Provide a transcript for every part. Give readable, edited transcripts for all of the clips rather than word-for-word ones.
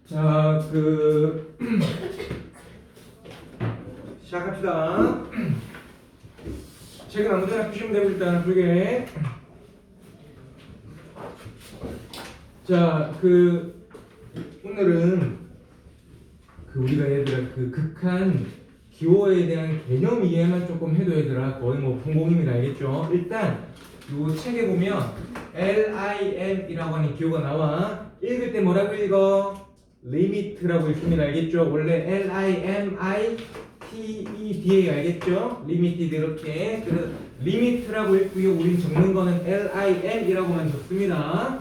자, 시작합시다. 책은 아무데나 푸시면 되고 일단 풀게. 자, 오늘은 우리가 얘들아 극한 기호에 대한 개념 이해만 조금 해도 얘들아 거의 뭐 성공입니다. 알겠죠? 일단 요 책에 보면 LIM이라고 하는 기호가 나와. 읽을 때 뭐라고 읽어? 리미트라고 읽습니다. 알겠죠? 원래 LIMITEDA 알겠죠? 리미티드 이렇게. 그래서 리미트라고 읽고요. 우린 적는 거는 LIM이라고만 적습니다.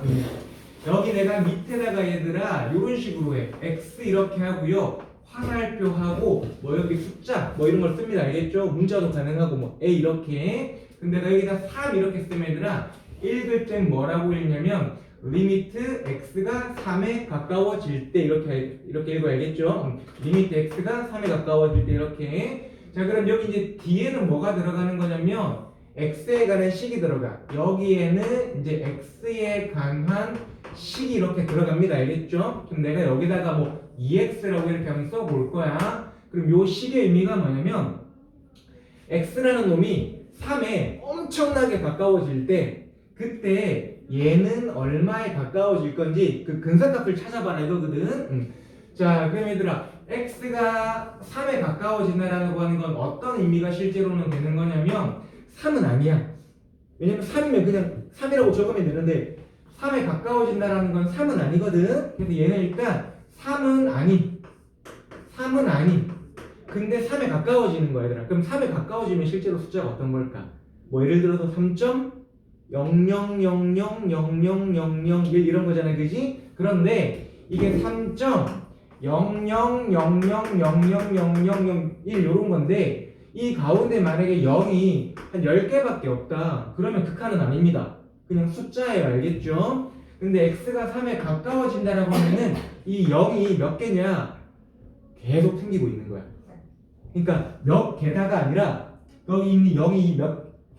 여기 내가 밑에다가 얘들아 요런 식으로 해. X 이렇게 하고요. 화살표 하고 뭐 여기 숫자 뭐 이런 걸 씁니다. 알겠죠? 문자도 가능하고 뭐 A 이렇게. 근데 내가 여기다 3 이렇게 쓰면 얘들아 읽을 땐 뭐라고 읽냐면 리미트 x가 3에 가까워질 때 이렇게 읽어 알겠죠? 리미트 x가 3에 가까워질 때 이렇게. 자, 그럼 여기 이제 뒤에는 뭐가 들어가는 거냐면 x에 관한 식이 들어가. 여기에는 이제 x에 관한 식이 이렇게 들어갑니다. 알겠죠? 그럼 내가 여기다가 뭐 2x라고 이렇게 한번 써볼 거야. 그럼 요 식의 의미가 뭐냐면 x라는 놈이 3에 엄청나게 가까워질 때 그때 얘는 얼마에 가까워질 건지 그 근사값을 찾아봐라 이거거든. 자, 그럼 얘들아 x가 3에 가까워진다라고 하는 건 어떤 의미가 실제로는 되는 거냐면 3은 아니야. 왜냐면 3이면 그냥 3이라고 적으면 되는데 3에 가까워진다라는 건 3은 아니거든. 그래서 얘는 일단 3은 아닌 근데 3에 가까워지는 거야 얘들아. 그럼 3에 가까워지면 실제로 숫자가 어떤 걸까? 뭐 예를 들어서 3.00000001 이런 거잖아, 그지? 그런데 이게 3.0000000001 이런 건데 이 가운데 만약에 0이 한 10개밖에 없다. 그러면 극한은 아닙니다. 그냥 숫자예요. 알겠죠? 근데 x가 3에 가까워진다라고 하면은 이 0이 몇 개냐? 계속 생기고 있는 거야. 그러니까 몇 개다가 아니라 여기 있는 0이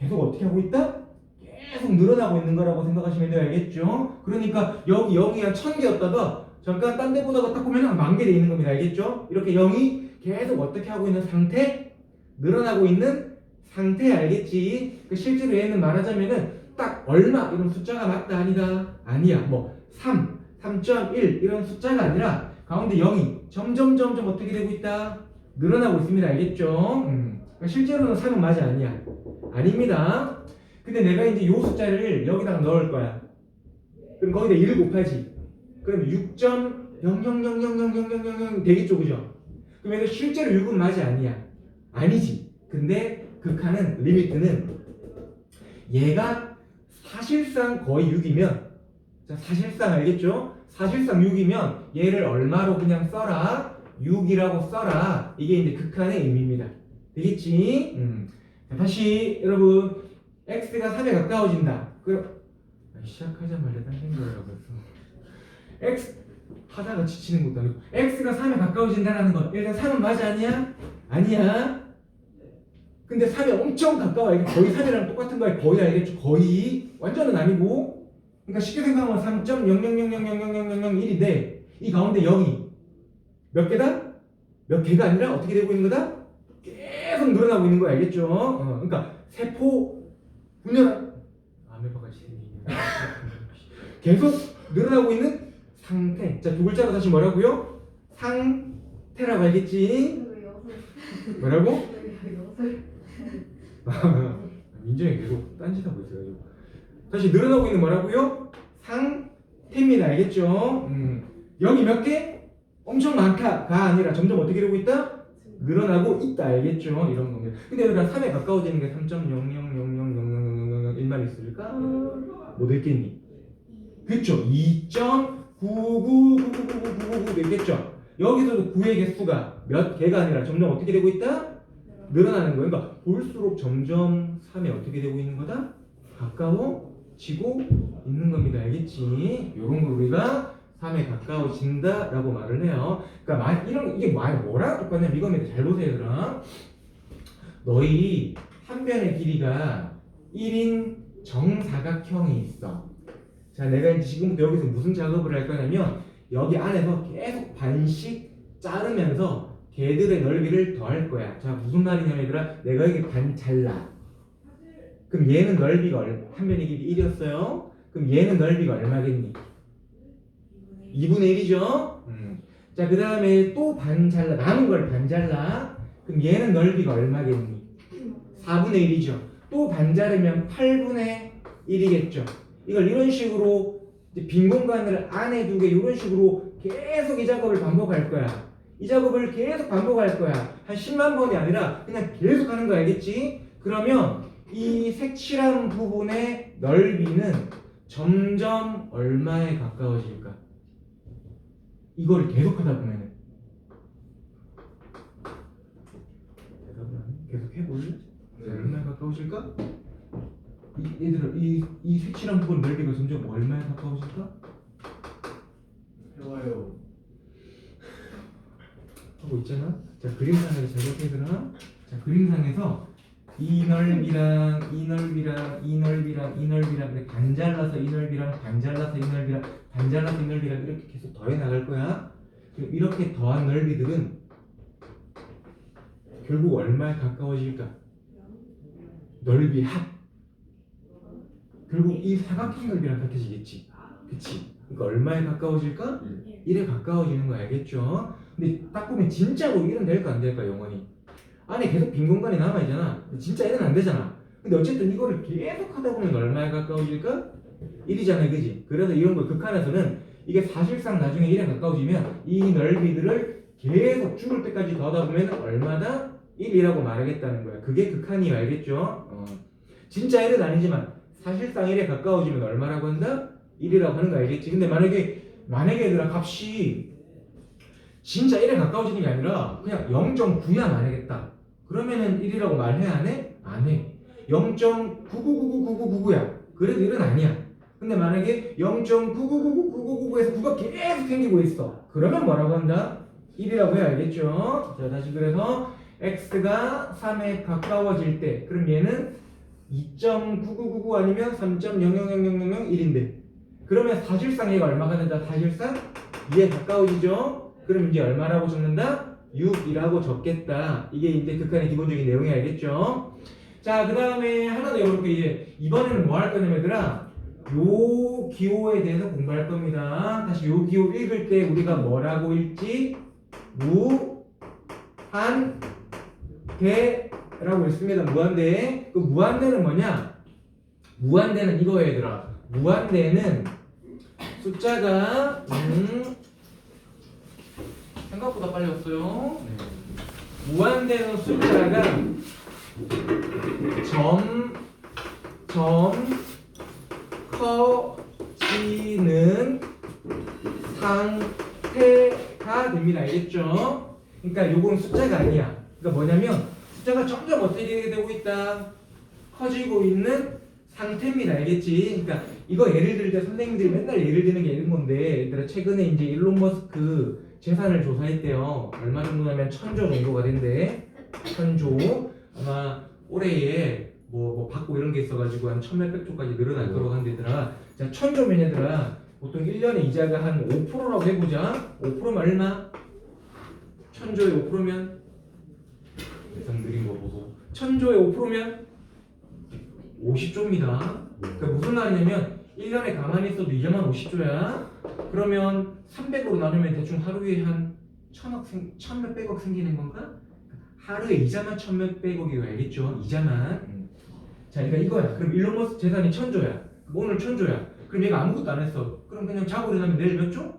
계속 어떻게 하고 있다? 계속 늘어나고 있는 거라고 생각하시면 돼요. 알겠죠? 그러니까 여기 0이 한 1000개였다가 잠깐 딴 데 보다가 딱 보면 한 10,000개 돼 있는 겁니다. 알겠죠? 이렇게 0이 계속 어떻게 하고 있는 상태? 늘어나고 있는 상태. 알겠지? 실제로 얘는 말하자면은 딱 얼마 이런 숫자가 맞다 아니다? 아니야. 뭐 3, 3.1 이런 숫자가 아니라 가운데 0이 점점 어떻게 되고 있다? 늘어나고 있습니다. 알겠죠? 그러니까 실제로는 3은 맞이 아니야. 아닙니다. 근데 내가 이제 요 숫자를 여기다가 넣을 거야. 그럼 거기다 1을 곱하지. 그럼 6.00000000 되겠죠, 그죠? 그러면 실제로 6은 맞이 아니야. 아니지. 근데 극한은 리미트는 얘가 사실상 거의 6이면, 자, 사실상 알겠죠? 사실상 6이면 얘를 얼마로 그냥 써라? 6이라고 써라. 이게 이제 극한의 의미입니다. 되겠지? 자, 다시 여러분 x가 3에 가까워진다. 그럼 시작하자마자 딴 생각을 벌써. x 하다가 지치는 것도 아니고 x가 3에 가까워진다라는 건 일단 3은 맞아 아니야? 아니야. 근데 3에 엄청 가까워. 이게 거의 3이랑 똑같은 거야. 거의 알겠죠? 거의 완전은 아니고. 그러니까 쉽게 생각하면 3.00000001인데 이 가운데 0이 몇 개다? 몇 개가 아니라 어떻게 되고 있는 거다? 계속 늘어나고 있는 거 알겠죠? 그러니까 세포 분열 아메바같이 생긴 계속 늘어나고 있는 상태. 자, 두 글자로 다시 뭐라고요? 상태라고 알겠지? 뭐라고? 민정이 계속 딴짓하고 있어요. 다시 늘어나고 있는 뭐라고요? 상태입니다. 알겠죠? 여기 몇 개? 엄청 많다가 아니라 점점 어떻게 되고 있다? 늘어나고 있다. 알겠죠? 이런 겁니다. 근데 얘들아 3에 가까워지는 게 3.00000001만 있을까? 뭐 됐겠니? 그쵸? 2.99999999 됐겠죠? 여기서도 9의 개수가 몇 개가 아니라 점점 어떻게 되고 있다? 늘어나는 거예요. 그러니까 볼수록 점점 3에 어떻게 되고 있는 거다? 가까워지고 있는 겁니다. 알겠지? 요런 걸 우리가 3에 가까워진다 라고 말을 해요. 그러니까 이게 뭐랑 똑같냐면 이겁니다. 잘 보세요. 얘들아. 너희 한 변의 길이가 1인 정사각형이 있어. 자, 내가 이제 지금부터 여기서 무슨 작업을 할 거냐면 여기 안에서 계속 반씩 자르면서 걔들의 넓이를 더할 거야. 자, 무슨 말이냐면 얘들아, 내가 여기 반 잘라. 그럼 얘는 넓이가 한 변의 길이 1이었어요. 그럼 얘는 넓이가 얼마겠니? 2분의 1이죠. 자, 그 다음에 또 반 잘라. 남은 걸 반 잘라. 그럼 얘는 넓이가 얼마겠니? 4분의 1이죠. 또 반 자르면 8분의 1이겠죠. 이걸 이런 식으로 이제 빈 공간을 안에 두게 이런 식으로 계속 이 작업을 반복할 거야. 이 작업을 계속 반복할 거야. 한 10만 번이 아니라 그냥 계속 하는 거 알겠지? 그러면 이 색칠한 부분의 넓이는 점점 얼마에 가까워질까? 이걸 계속 하다 보면은 대답을 안 해? 계속 해볼래? 얼마에 가까워질까? 얘들아, 이 색칠한 부분 넓이가 점점 얼마에 가까워질까? 배워요. 하고 있잖아. 자, 그림상에서 잘 볼게 얘들아. 자, 그림상에서 이 넓이랑 이 넓이랑 이 넓이랑 이 넓이랑 이렇게 반 잘라서 이 넓이랑 반 잘라서 이 넓이랑 반 잘라서 이 넓이랑 이렇게 계속 더해 나갈 거야. 이렇게 더한 넓이들은 결국 얼마에 가까워질까? 넓이 합. 결국 이 사각형 넓이랑 같아지겠지. 그치? 그러니까 얼마에 가까워질까? 1에 가까워지는 거 알겠죠? 근데 딱 보면 진짜로 1은 될까 안 될까 영원히? 안에 계속 빈 공간이 남아있잖아. 진짜 1은 안 되잖아. 근데 어쨌든 이거를 계속 하다 보면 얼마에 가까워질까? 1이잖아, 그지? 그래서 이런 거 극한에서는 이게 사실상 나중에 1에 가까워지면 이 넓이들을 계속 죽을 때까지 더하다 보면 얼마다? 1이라고 말하겠다는 거야. 그게 극한이에요, 알겠죠? 진짜 1은 아니지만 사실상 1에 가까워지면 얼마라고 한다? 1이라고 하는 거 알겠지? 근데 만약에 얘들아 값이 진짜 1에 가까워지는 게 아니라 그냥 0.9야 만약겠다. 그러면은 1이라고 말해야 안 해? 안 해. 0.9999999야. 그래도 1은 아니야. 근데 만약에 0.9999999에서 9가 계속 생기고 있어. 그러면 뭐라고 한다? 1이라고 해야 알겠죠? 자, 다시 그래서 x가 3에 가까워질 때 그럼 얘는 2.9999 아니면 3.000001인데 그러면 사실상 얘가 얼마가 된다? 사실상 2에 가까워지죠? 그럼 이제 얼마라고 적는다? 6이라고 적겠다. 이게 이제 극한의 기본적인 내용이 알겠죠? 자, 그 다음에 하나 더 여러분께 이제 이번에는 뭐 할 거냐면 얘들아 요 기호에 대해서 공부할 겁니다. 다시 요 기호 읽을 때 우리가 뭐라고 읽지? 무한대라고 읽습니다. 무한대. 그 무한대는 뭐냐? 무한대는 이거예요 얘들아. 무한대는 숫자가 생각보다 빨리 왔어요. 무한대는 숫자가 커지는 상태가 됩니다. 알겠죠? 그러니까 요건 숫자가 아니야. 그러니까 뭐냐면 숫자가 점점 어떻게 되고 있다? 커지고 있는 상태입니다. 알겠지? 그러니까 이거 예를 들 때 선생님들이 맨날 예를 드는 게 이런 건데 얘들아 최근에 이제 일론 머스크 재산을 조사했대요. 얼마 정도냐면 1000조 정도가 된대. 1000조. 아마 올해에 뭐 받고 이런 게 있어가지고 한 1000몇백 조까지 늘어날 거라고 하는데 얘들아 자 1000조면 얘들아 보통 1년에 이자가 한 5%라고 해보자. 5%면 얼마? 1000조에 5%면 예상 느린 거 보고 1000조에 5%면 50조입니다. 그러니까 무슨 말이냐면 1년에 가만히 있어도 이자만 50조야. 그러면 300으로 나누면 대충 하루에 한 1000몇백억 생기는 건가? 하루에 이자만 1000몇백억이고 알겠죠? 이자만. 자, 그러니까 이거야. 그럼 일론 머스크 재산이 1000조야. 오늘 1000조야. 그럼 얘가 아무것도 안 했어. 그럼 그냥 자고 일어나면 내일 몇 조?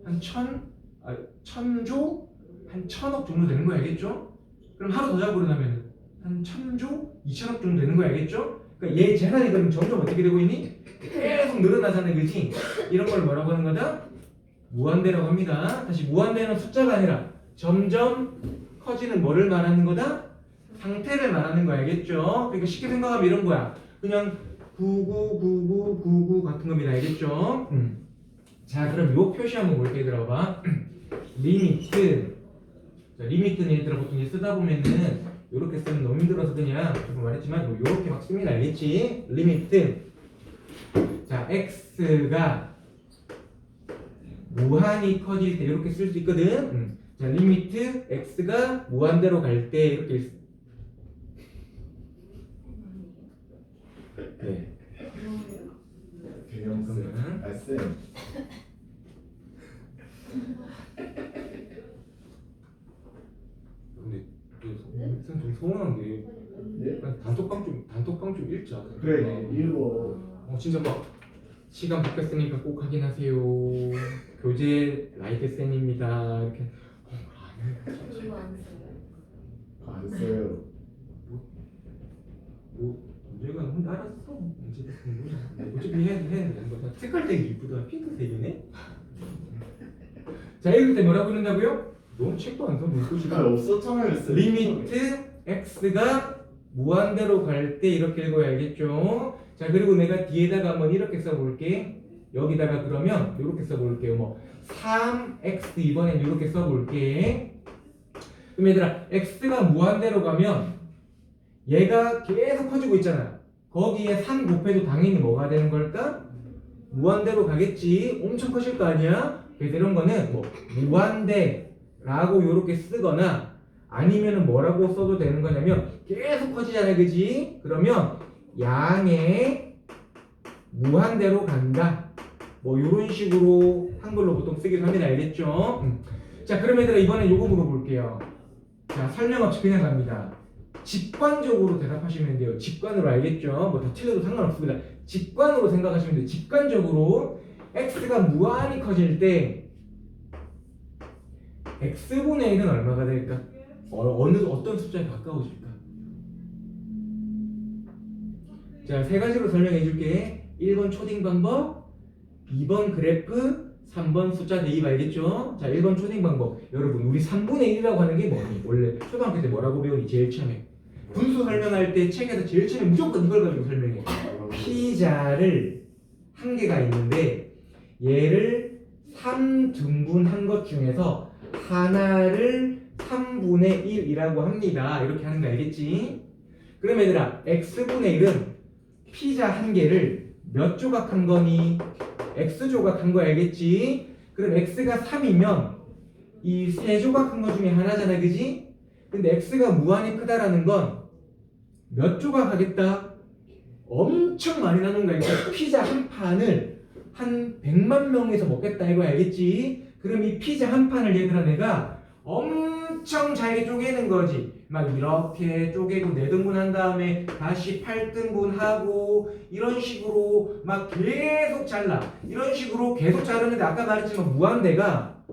한 1000조? 한 1000억 정도 되는 거 알겠죠? 그럼 하루 더 자고 일어나면 한 1000조? 2000억 정도 되는 거 알겠죠? 그러니까 얘 재산이 그럼 점점 어떻게 되고 있니? 계속 늘어나잖아, 그지? 이런 걸 뭐라고 하는 거다? 무한대라고 합니다. 다시 무한대는 숫자가 아니라 점점 커지는 뭐를 말하는 거다? 상태를 말하는 거 알겠죠? 그러니까 쉽게 생각하면 이런 거야. 그냥 999999 같은 겁니다. 알겠죠? 자, 그럼 요 표시 한번 볼게. 얘들아 봐. 리미트. 자, 리미트는 얘들아 보통 이제 쓰다 보면은 요렇게 쓰면 너무 힘들어서 그냥 조금 말했지만 요렇게 막 씁니다. 알겠지? 리미트. 자, x가 무한히 커질 때 이렇게 쓸 수 있거든. 자, 리미트 x가 무한대로 갈 때 이렇게 네. 개념 쌤. 근데 좀 서운한 게 예? 단톡방 좀 읽자. 그래 읽어. 진짜 막 시간 바뀌었으니까 꼭 확인하세요. 교재 라이트 쌤입니다. 이렇게 이거 안 써요. 안 써요. 언제가 근데 알았어. 어차피 해야 되는 거다. 색깔 되게 이쁘다. 핑크색이네. 자, 읽을 때 뭐라고 읽는다고요? 넌 책도 안 써. 눈 시간 없었잖아요 쌤. 리미트 x가 무한대로 갈 때 이렇게 읽어야 알겠죠? 자, 그리고 내가 뒤에다가 한번 이렇게 써볼게. 여기다가 그러면 이렇게 써볼게요. 뭐 3x 이번엔 이렇게 써볼게. 그럼 얘들아, x가 무한대로 가면 얘가 계속 커지고 있잖아. 거기에 3 곱해도 당연히 뭐가 되는 걸까? 무한대로 가겠지. 엄청 커질 거 아니야? 그래서 이런 거는 뭐 무한대라고 이렇게 쓰거나 아니면은 뭐라고 써도 되는 거냐면 계속 커지잖아요, 그지? 그러면 양의 무한대로 간다. 뭐 이런 식으로 한글로 보통 쓰기도 합니다. 알겠죠? 자, 그럼 얘들아 이번엔 요거 물어볼게요. 자, 설명 없이 그냥 갑니다. 직관적으로 대답하시면 돼요. 직관으로. 알겠죠? 뭐 다 틀려도 상관없습니다. 직관으로 생각하시면 돼요. 직관적으로 x가 무한히 커질 때 x분의 1은 얼마가 될까? 어떤 숫자에 가까워질까? 자, 세 가지로 설명해 줄게. 1번 초딩 방법, 2번 그래프, 3번 숫자 대입. 알겠죠? 자, 1번 초딩 방법. 여러분, 우리 3분의 1이라고 하는 게 뭐니? 원래 초등학교 때 뭐라고 배우니? 제일 처음에 분수 설명할 때 책에서 제일 처음에 무조건 이걸 가지고 설명해. 피자를 한 개가 있는데 얘를 3등분한 것 중에서 하나를 3분의 1이라고 합니다. 이렇게 하는 거 알겠지? 그럼 얘들아, x분의 1은 피자 한 개를 몇 조각 한 거니? x 조각 한 거 알겠지? 그럼 x가 3이면 이 세 조각 한 거 중에 하나잖아, 그지? 근데 x가 무한히 크다라는 건 몇 조각 하겠다? 엄청 많이 나눈 거야. 그러니까 피자 한 판을 한 100만 명에서 먹겠다 이거 알겠지? 그럼 이 피자 한 판을 얘들아 내가 엄청 잘게 쪼개는 거지. 막 이렇게 쪼개고 4등분 한 다음에 다시 8등분 하고 이런 식으로 막 계속 잘라. 이런 식으로 계속 자르는데 아까 말했지만 무한대가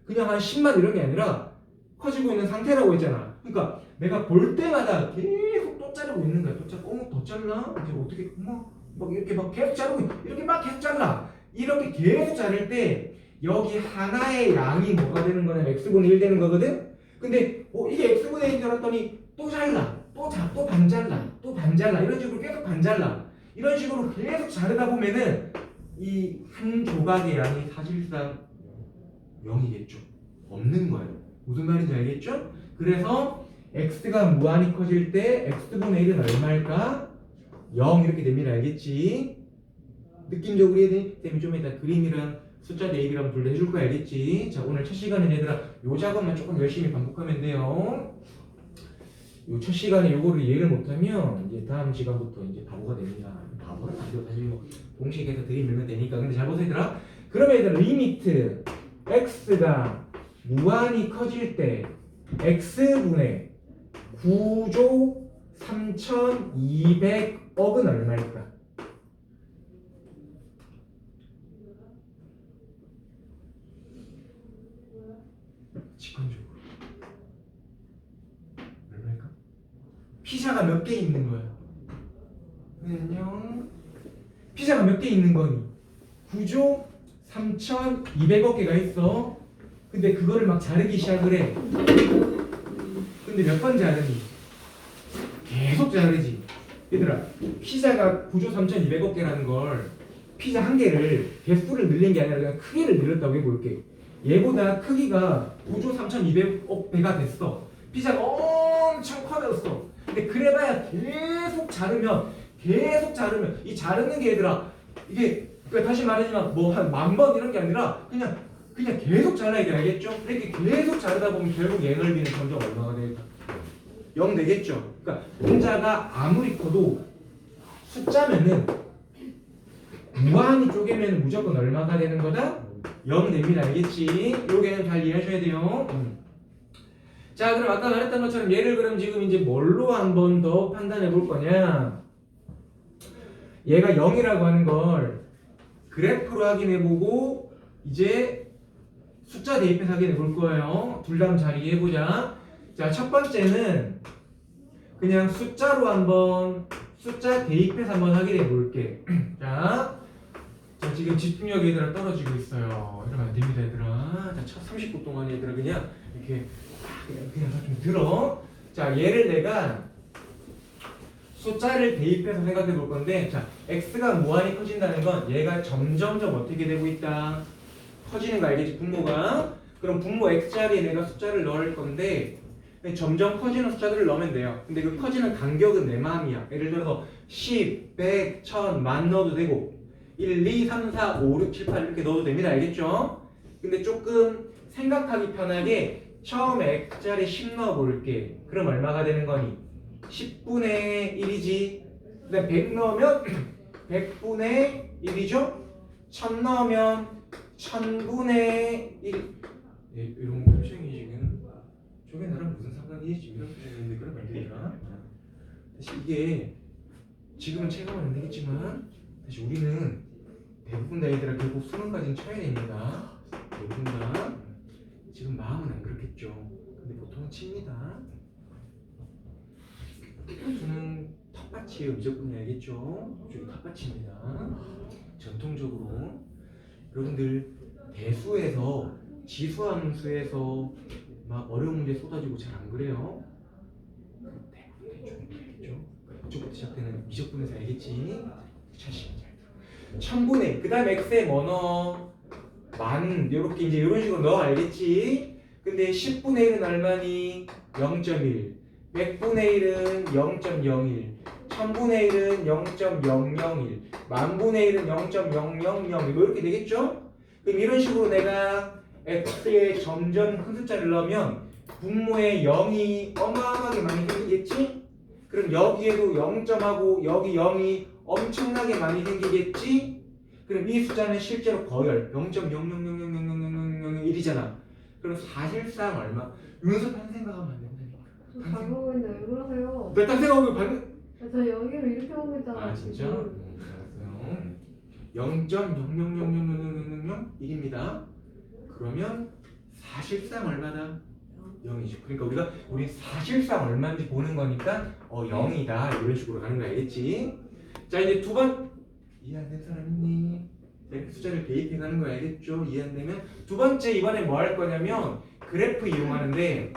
그냥 한 10만 이런 게 아니라 커지고 있는 상태라고 했잖아. 그러니까 내가 볼 때마다 계속 또 자르고 있는 거야. 또 자르고 더 잘라? 이제 어떻게 막 이렇게 막 계속 자르고 이렇게 막 계속 잘라. 이렇게 계속 자를 때 여기 하나의 양이 뭐가 되는 거냐면 x분의 1 되는 거거든? 근데 이게 x분의 1인 줄 알았더니 또 잘라. 또 반잘라. 또 반잘라. 이런 식으로 계속 반잘라. 이런 식으로 계속 자르다 보면은 이 한 조각의 양이 사실상 0이겠죠. 없는 거예요. 무슨 말인지 알겠죠? 그래서 x가 무한히 커질 때 x분의 1은 얼마일까? 0 이렇게 됩니다. 알겠지? 느낌적으로 해야 돼? 쌤이 좀 이따 그림이랑 숫자 대입이랑 둘 다 해줄 거 알겠지? 자, 오늘 첫 시간은 얘들아 요 작업만 조금 열심히 반복하면 돼요. 요 첫 시간에 요거를 이해를 못하면 이제 다음 시간부터 이제 바보가 됩니다. 바보는 아니고 사실 뭐 공식에서 들이밀면 되니까. 근데 잘 보세요 얘들아. 그러면 얘들아 리미트 x가 무한히 커질 때 x분의 9조 3200억은 얼마일까? 직관적으로 얼마일까? 피자가 몇 개 있는 거야? 안녕. 피자가 몇 개 있는 거니? 9조 3200억 개가 있어. 근데 그거를 막 자르기 시작을 해. 근데 몇 번 자르니? 계속 자르지. 얘들아, 피자가 9조 3200억 개라는 걸 피자 한 개를 개수를 늘린 게 아니라 그냥 크기를 늘렸다고 해볼게. 얘보다 크기가 9조 3200억 배가 됐어. 피자가 엄청 커졌어. 근데 그래봐야 계속 자르면 이 자르는 게 얘들아 이게 그러니까 다시 말하지만 뭐 한 10,000번 이런 게 아니라 그냥 그냥 계속 잘라야 돼. 알겠죠? 이렇게 계속 자르다 보면 결국 얘 넓이는 점점 얼마가 되겠다. 0 되겠죠? 그러니까 분자가 아무리 커도 숫자면은 무한히 쪼개면 무조건 얼마가 되는 거다? 0 됩니다. 알겠지? 요게는 잘 이해하셔야 돼요. 자, 그럼 아까 말했던 것처럼 얘를 그럼 지금 이제 뭘로 한 번 더 판단해 볼 거냐? 얘가 0이라고 하는 걸 그래프로 확인해 보고 이제 숫자 대입해서 확인해 볼 거예요. 둘 다 잘 이해해 보자. 자, 첫 번째는 그냥 숫자로 한번 숫자 대입해서 한번 확인해 볼게. 자, 지금 집중력이 얘들아 떨어지고 있어요. 이러면 안 됩니다, 얘들아. 자, 첫 30분 동안 얘들아 그냥 이렇게 그냥 좀 들어. 자, 얘를 내가 숫자를 대입해서 생각해 볼 건데, 자, x가 무한히 커진다는 건 얘가 점점점 어떻게 되고 있다? 커지는 거 알겠지? 분모가. 그럼 분모 x자리에 내가 숫자를 넣을 건데 점점 커지는 숫자들을 넣으면 돼요. 근데 그 커지는 간격은 내 마음이야. 예를 들어서 10, 100, 1000, 만 넣어도 되고 1, 2, 3, 4, 5, 6, 7, 8 이렇게 넣어도 됩니다. 알겠죠? 근데 조금 생각하기 편하게 처음에 x자리에 10 넣어볼게. 그럼 얼마가 되는 거니? 10분의 1이지. 그다음 100 넣으면 100분의 1이죠? 1000 넣으면 1000분의 1. 이런 표정이 지금 저게 나랑 무슨 상관이 지금 이런 표정인데 그러면 안 되니까. 다시 이게 지금은 체감은 안 되겠지만 다시 우리는 대부분 다 얘들아 결국 수능까지는 쳐야 됩니다. 대부분 다 지금 마음은 안 그렇겠죠. 근데 보통은 칩니다. 수능 텃밭이에요. 무조건 알겠죠? 이쪽이 텃밭입니다. 전통적으로 여러분들 대수에서 지수함수에서 막 어려운 문제 쏟아지고 잘 안 그래요? 대부분 대충 알겠죠? 이쪽부터 시작되는 미적분에서 알겠지? 차시 잘 들어. 1000분의 그 다음 x에 뭐 넣어? 만 요렇게 이제 이런 식으로 넣어 알겠지? 근데 10분의 1은 얼마니? 0.1 100분의 1은 0.01 1000분의 1은 0.001 만분의 1은 0.000 이렇게 되겠죠? 그럼 이런 식으로 내가 x에 점점 큰 숫자를 넣으면 분모에 0이 어마어마하게 많이 생기겠지? 그럼 여기에도 0점하고 여기 0이 엄청나게 많이 생기겠지? 그럼 이 숫자는 실제로 거열 0.000000001이잖아. 그럼 사실상 얼마? 윤서 딴 생각하면 안 된다니까. 잘 보고 있는데 왜 그러세요? 딴 생각하면 반응. 저 여기를 이렇게 보고 있잖아요. 아 진짜? 지금. 알았어요. 0.0000001입니다. 그러면 사실상 얼마다? 0이죠. 그러니까 우리 사실상 얼마인지 보는 거니까 0이다 이런 식으로 가는 거 알겠지? 자 이제 두 번 이해 안 된 사람 있니? 이렇게 숫자를 대입해 가는 거 알겠죠? 이해 안 되면 두 번째 이번에 뭐 할 거냐면 그래프 이용하는데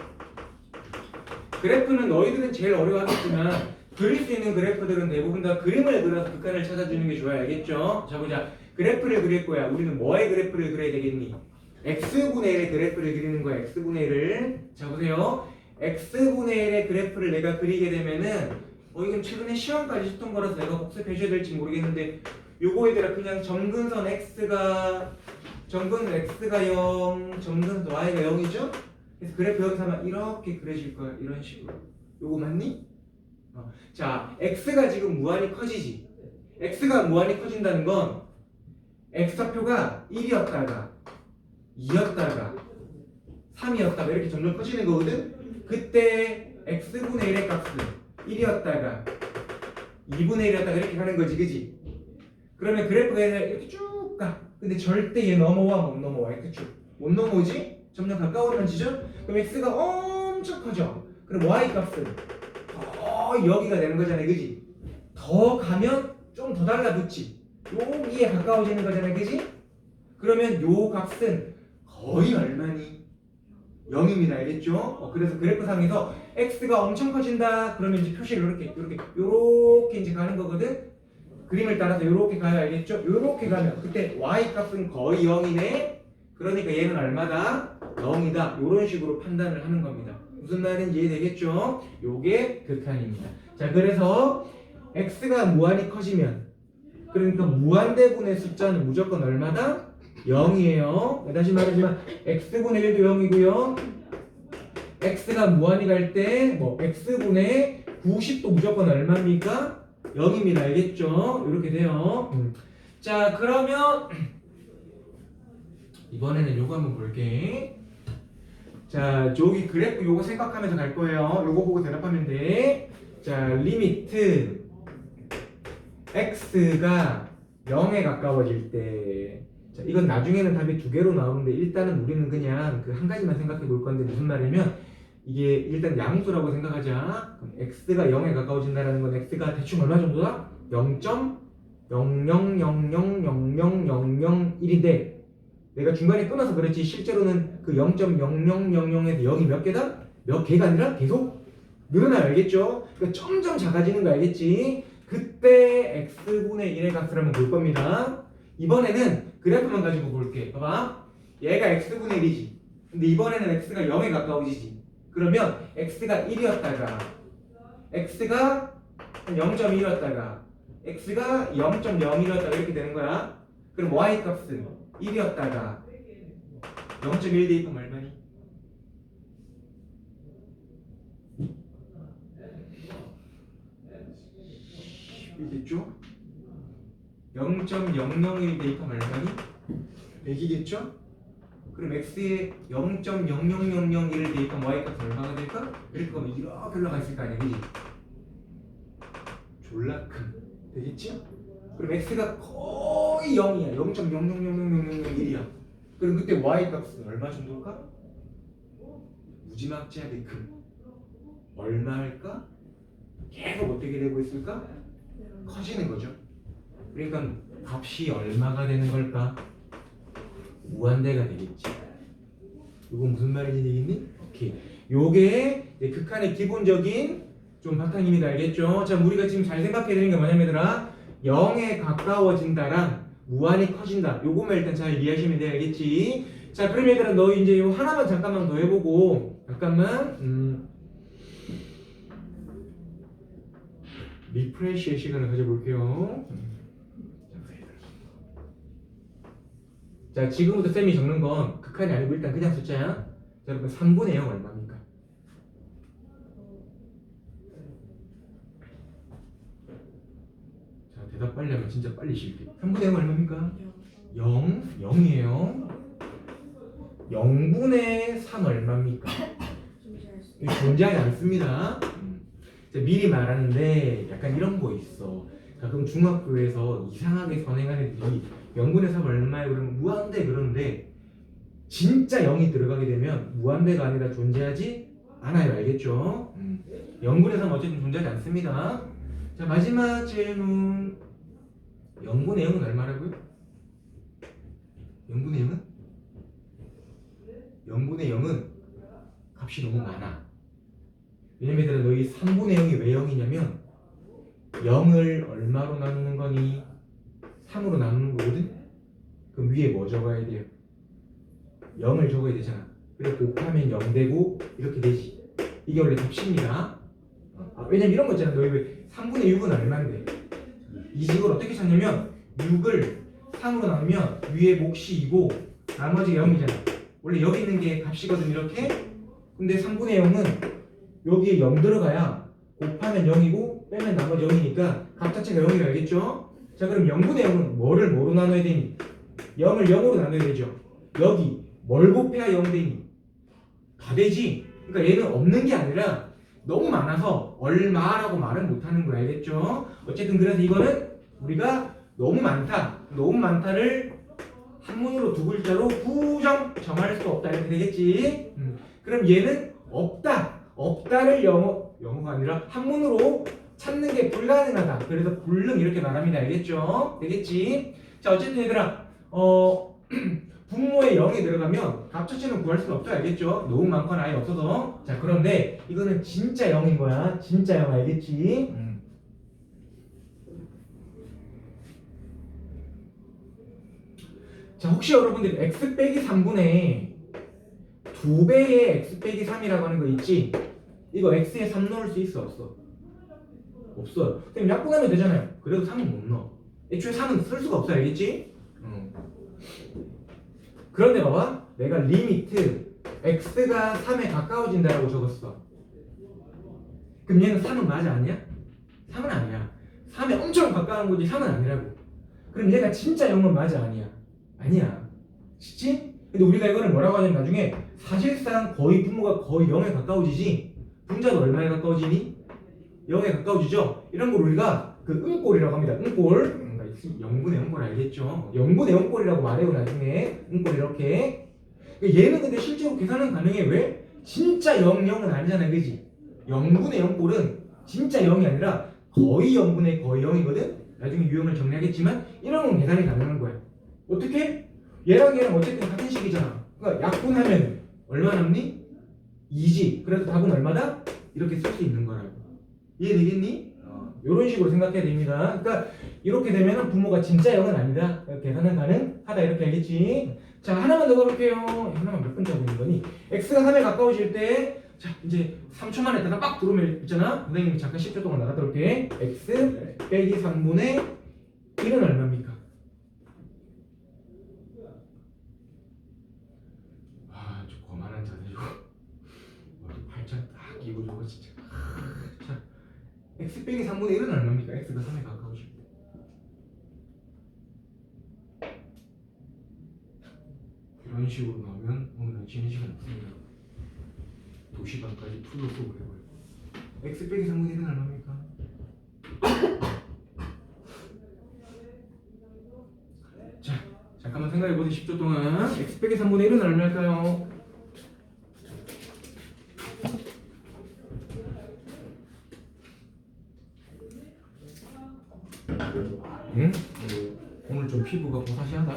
그래프는 너희들은 제일 어려워하겠지만 그릴 수 있는 그래프들은 대부분 다 그림을 그려서 극한을 찾아주는 게 좋아요. 알겠죠? 자 보자. 그래프를 그릴 거야. 우리는 뭐의 그래프를 그려야 되겠니? x분의 1의 그래프를 그리는 거야. x분의 1을. 자 보세요. x분의 1의 그래프를 내가 그리게 되면은 이건 최근에 시험까지 했던 거라서 내가 복습해 줘야 될지 모르겠는데 요거 얘들아 그냥 점근선 x가 0, 점근선 y가 0이죠? 그래서 그래프 여기서 하면 이렇게 그려질 거야. 이런 식으로. 요거 맞니? 자, x가 지금 무한히 커지지. x가 무한히 커진다는 건 x좌표가 1이었다가 2였다가 3이었다가 이렇게 점점 커지는 거거든? 그때 x분의 1의 값은 1이었다가 2분의 1이었다가 이렇게 가는 거지, 그지? 그러면 그래프가 이렇게 쭉 가. 근데 절대 얘 넘어와, 못 넘어와. 그쵸? 못 넘어오지? 점점 가까워지죠? 그럼 x가 엄청 커져. 그럼 y 값은 여기가 되는 거잖아요, 그지? 더 가면 좀 더 달라붙지. 여기에 가까워지는 거잖아요, 그지? 그러면 요 값은 거의 얼마니? 0입니다, 알겠죠? 그래서 그래프상에서 x가 엄청 커진다. 그러면 이제 표시를 이렇게 이제 가는 거거든. 그림을 따라서 이렇게 가야 알겠죠? 이렇게 가면 그때 y 값은 거의 0이네. 그러니까 얘는 얼마다? 0이다. 이런 식으로 판단을 하는 겁니다. 무슨 말인지 이해되겠죠? 요게 극한입니다. 자, 그래서 x가 무한히 커지면 그러니까 무한대분의 숫자는 무조건 얼마다? 0이에요. 다시 말하지만 x분의 1도 0이고요. x가 무한히 갈 때 뭐 x분의 90도 무조건 얼마입니까? 0입니다. 알겠죠? 이렇게 돼요. 자, 그러면 이번에는 요거 한번 볼게. 자, 저기 그래프 요거 생각하면서 갈 거예요. 요거 보고 대답하면 돼. 자, 리미트 x가 0에 가까워질 때, 자, 이건 나중에는 답이 두 개로 나오는데 일단은 우리는 그냥 그 한 가지만 생각해 볼 건데 무슨 말이냐면 이게 일단 양수라고 생각하자. 그럼 x가 0에 가까워진다는 건 x가 대충 얼마 정도다? 0.00000001인데 내가 중간에 끊어서 그렇지 실제로는 그 0.0000에서 0이 몇 개다? 몇 개가 아니라 계속 늘어나요. 알겠죠? 그러니까 점점 작아지는 거 알겠지? 그때 x분의 1의 값을 한번 볼 겁니다. 이번에는 그래프만 가지고 볼게. 봐봐. 얘가 x분의 1이지. 근데 이번에는 x가 0에 가까워지지. 그러면 x가 1이었다가 x가 0.1이었다가 x가 0.01이었다가 이렇게 되는 거야. 그럼 y 값은 1이었다가 0.1 대입하면 얼마니? 이겠죠? 0.001 대입하면 얼마니? 100이겠죠? 그럼 x에 0.00001을 대입하면 y 값은 얼마가 될까? 이렇게 가면 이렇게 올라가 있을 거 아니야, 그지? 졸라 큰 되겠지? 그럼 x가 거의 0이야. 0.0000001이야. 그럼 그때 y 값은 얼마 정도일까? 무지막지하게 큰. 얼마 할까? 계속 어떻게 되고 있을까? 커지는 거죠. 그러니까 값이 얼마가 되는 걸까? 무한대가 되겠지. 이건 무슨 말인지 되겠니? 오케이. 요게 극한의 기본적인 좀 바탕입니다. 알겠죠? 자, 우리가 지금 잘 생각해야 되는 게 뭐냐면 얘들아 0에 가까워진다랑 무한히 커진다. 요것만 일단 잘 이해하시면 돼. 알겠지? 자, 그럼 얘들아 너 이제 요 하나만 잠깐만 더 해보고 잠깐만 리프레시의 시간을 가져볼게요. 자, 지금부터 쌤이 적는 건 극한이 아니고 일단 그냥 숫자야. 자, 여러분 3분의 0 얼마입니까? 자, 대답 빨리 하면 진짜 빨리 실패. 3분의 0 얼마입니까? 0, 0이에요. 0분의 3 얼마입니까? 이거 존재하지 않습니다. 자, 미리 말하는데 약간 이런 거 있어. 가끔 중학교에서 이상하게 선행하는 애들이 0분의 3 얼마에 그러면 무한대 그러는데 진짜 0이 들어가게 되면 무한대가 아니라 존재하지 않아요. 알겠죠? 0분의 3 어쨌든 존재하지 않습니다. 자, 마지막 질문. 0분의 0은 얼마라고요? 0분의 0은? 0분의 0은 값이 너무 많아. 왜냐면 얘들아 너희 3분의 0이 왜 0이냐면 0을 얼마로 나누는 거니? 3으로 나누는 거거든? 그럼 위에 뭐 적어야 돼요? 0을 적어야 되잖아. 그래 곱하면 0 되고 이렇게 되지. 이게 원래 값입니다. 왜냐면 이런 거 있잖아. 너희 왜 3분의 6은 얼마인데? 이 식을 어떻게 찾냐면 6을 3으로 나누면 위에 몫이 2고 나머지가 0이잖아. 원래 여기 있는 게 값이거든 이렇게. 근데 3분의 0은 여기에 0 들어가야 곱하면 0이고 빼면 나머지 0이니까 값 자체가 0이라 알겠죠? 자, 그럼 0분의 0은 뭐를 뭐로 나눠야 되니? 0을 0으로 나눠야 되죠. 여기 뭘 곱해야 0 되니? 다 되지. 그러니까 얘는 없는 게 아니라 너무 많아서 얼마라고 말은 못하는 거 알겠죠? 어쨌든 그래서 이거는 우리가 너무 많다, 너무 많다를 한문으로 두 글자로 부정 정할 수 없다 이렇게 되겠지. 그럼 얘는 없다, 없다를 영어가 아니라 한문으로 찾는 게 불가능하다. 그래서 불능 이렇게 말합니다. 알겠죠? 되겠지? 자, 어쨌든 얘들아 분모에 0이 들어가면 값 자체는 구할 수는 없죠. 알겠죠? 너무 많거나 아예 없어서. 자, 그런데 이거는 진짜 0인 거야. 진짜 0 알겠지? 자, 혹시 여러분들 x 빼기 3분의 2배의 x 빼기 3이라고 하는 거 있지? 이거 x에 3 넣을 수 있어 없어? 없어요. 그럼 약분하면 되잖아요. 그래도 3은 못 넣어. 애초에 3은 쓸 수가 없어. 알겠지? 그런데 봐봐. 내가 리미트 x가 3에 가까워진다라고 적었어. 그럼 얘는 3은 맞아 아니야? 3은 아니야. 3에 엄청 가까운 거지 3은 아니라고. 그럼 얘가 진짜 0은 맞아 아니야? 아니야. 쉽지? 근데 우리가 이거를 뭐라고 하냐면 나중에 사실상 거의 분모가 거의 0에 가까워지지. 분자도 얼마에 가까워지니? 0에 가까워지죠? 이런 걸 우리가 그 음꼴이라고 합니다. 음꼴. 그러니까 0분의 0꼴 알겠죠? 0분의 0꼴이라고 말해요 나중에. 음꼴 이렇게. 얘는 근데 실제로 계산은 가능해. 왜? 진짜 0, 0은 아니잖아 그지? 0분의 0꼴은 진짜 0이 아니라 거의 0분의 거의 0이거든? 나중에 유형을 정리하겠지만 이런 건 계산이 가능한 거야. 어떻게? 얘랑 얘랑 어쨌든 같은 식이잖아. 그러니까 약분하면 얼마 남니? 2지. 그래서 답은 얼마다? 이렇게 쓸 수 있는 거라고. 이해되겠니? 이런 식으로 생각해야 됩니다. 그러니까 이렇게 되면은 부모가 진짜 0은 아니다. 계산은 가능하다 이렇게 알겠지? 자 하나만 더 가볼게요. 하나만 몇 번째 하고 있는 거니? x가 3에 가까워질 때 자 이제 3초 만에 다가 빡 들어오면 있잖아. 선생님이 잠깐 10초 동안 나갔다 올게. x 빼기 3분의 1은 얼마입니까? 아저 거만한 자세로 팔짱 딱 끼고 저거 진짜. 자 x 빼기 3분의 1은 얼마입니까? x가 3에 가까워질 때. 이런 식으로 나오면 오늘은 쉬는 시간 없습니다. 2시간까지 풀로 수업을 해버려. x 빼기 3분의 1은 얼마입니까? 자, 잠깐만 생각해보세요. 10초 동안 x 빼기 3분의 1은 얼마일까요? 응? 오늘 좀 피부가 고사시하다.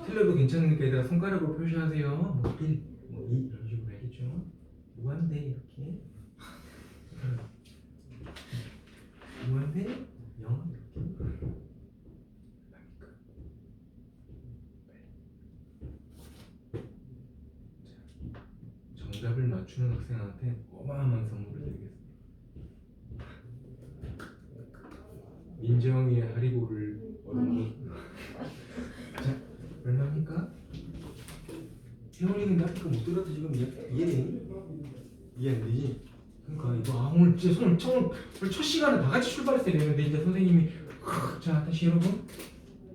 틀려도 괜찮으니까 얘들아 손가락으로 표시하세요. 뭐 1, 뭐 2 이런 식으로 알겠죠? 무한대 이렇게 무한대 0 이렇게. 정답을 맞추는 학생한테 어마어마한 선물을 드리겠습니다. 민정이의 하리보를 얻은 자, 얼마입니까? 태원이는 앞에 거못 들어도 지금 이해되니? 이해 안 되지? 그러니까 이거 오늘 진짜 오늘 첫 시간에 다 같이 출발했어야 되는데 이제 선생님이 자 다시 여러분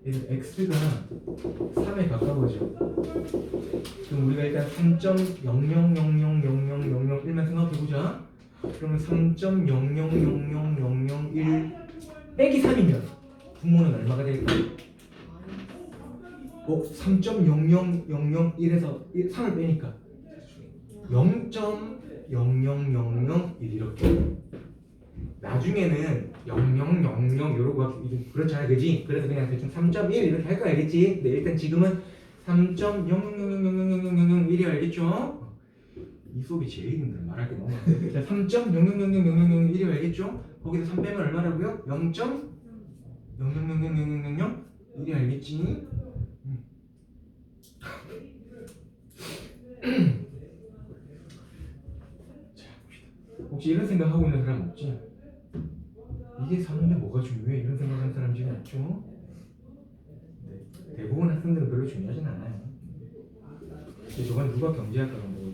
얘들 x가 3에 가까워져. 그럼 우리가 일단 3.00000001만 생각해보자. 그러면 3.000001 빼기 3이면 분모는 얼마가 될까? 3.00001에서 3을 빼니까 0.00001 이렇게. 나중에는 0000 이러고 그렇잖아 그지? 그래서 그냥 대충 3.1 이렇게 할 거 알겠지? 근데 일단 지금은 3.000000001이 알겠죠? 이 수업이 제일 힘들어 말할 게 너무 많아. 3.000000001이 알겠죠? 거기서 3 빼면 얼마라고요? 0.000000001이 알겠지? 자, 혹시 이런 생각하고 있는 사람 없지? 이게 사는데 뭐가 중요해? 이런 생각하는 사람 지금 없죠? 네. 대부분 학생들은 별로 중요하진 않아요. 근데 저건 누가 경제학과가 뭐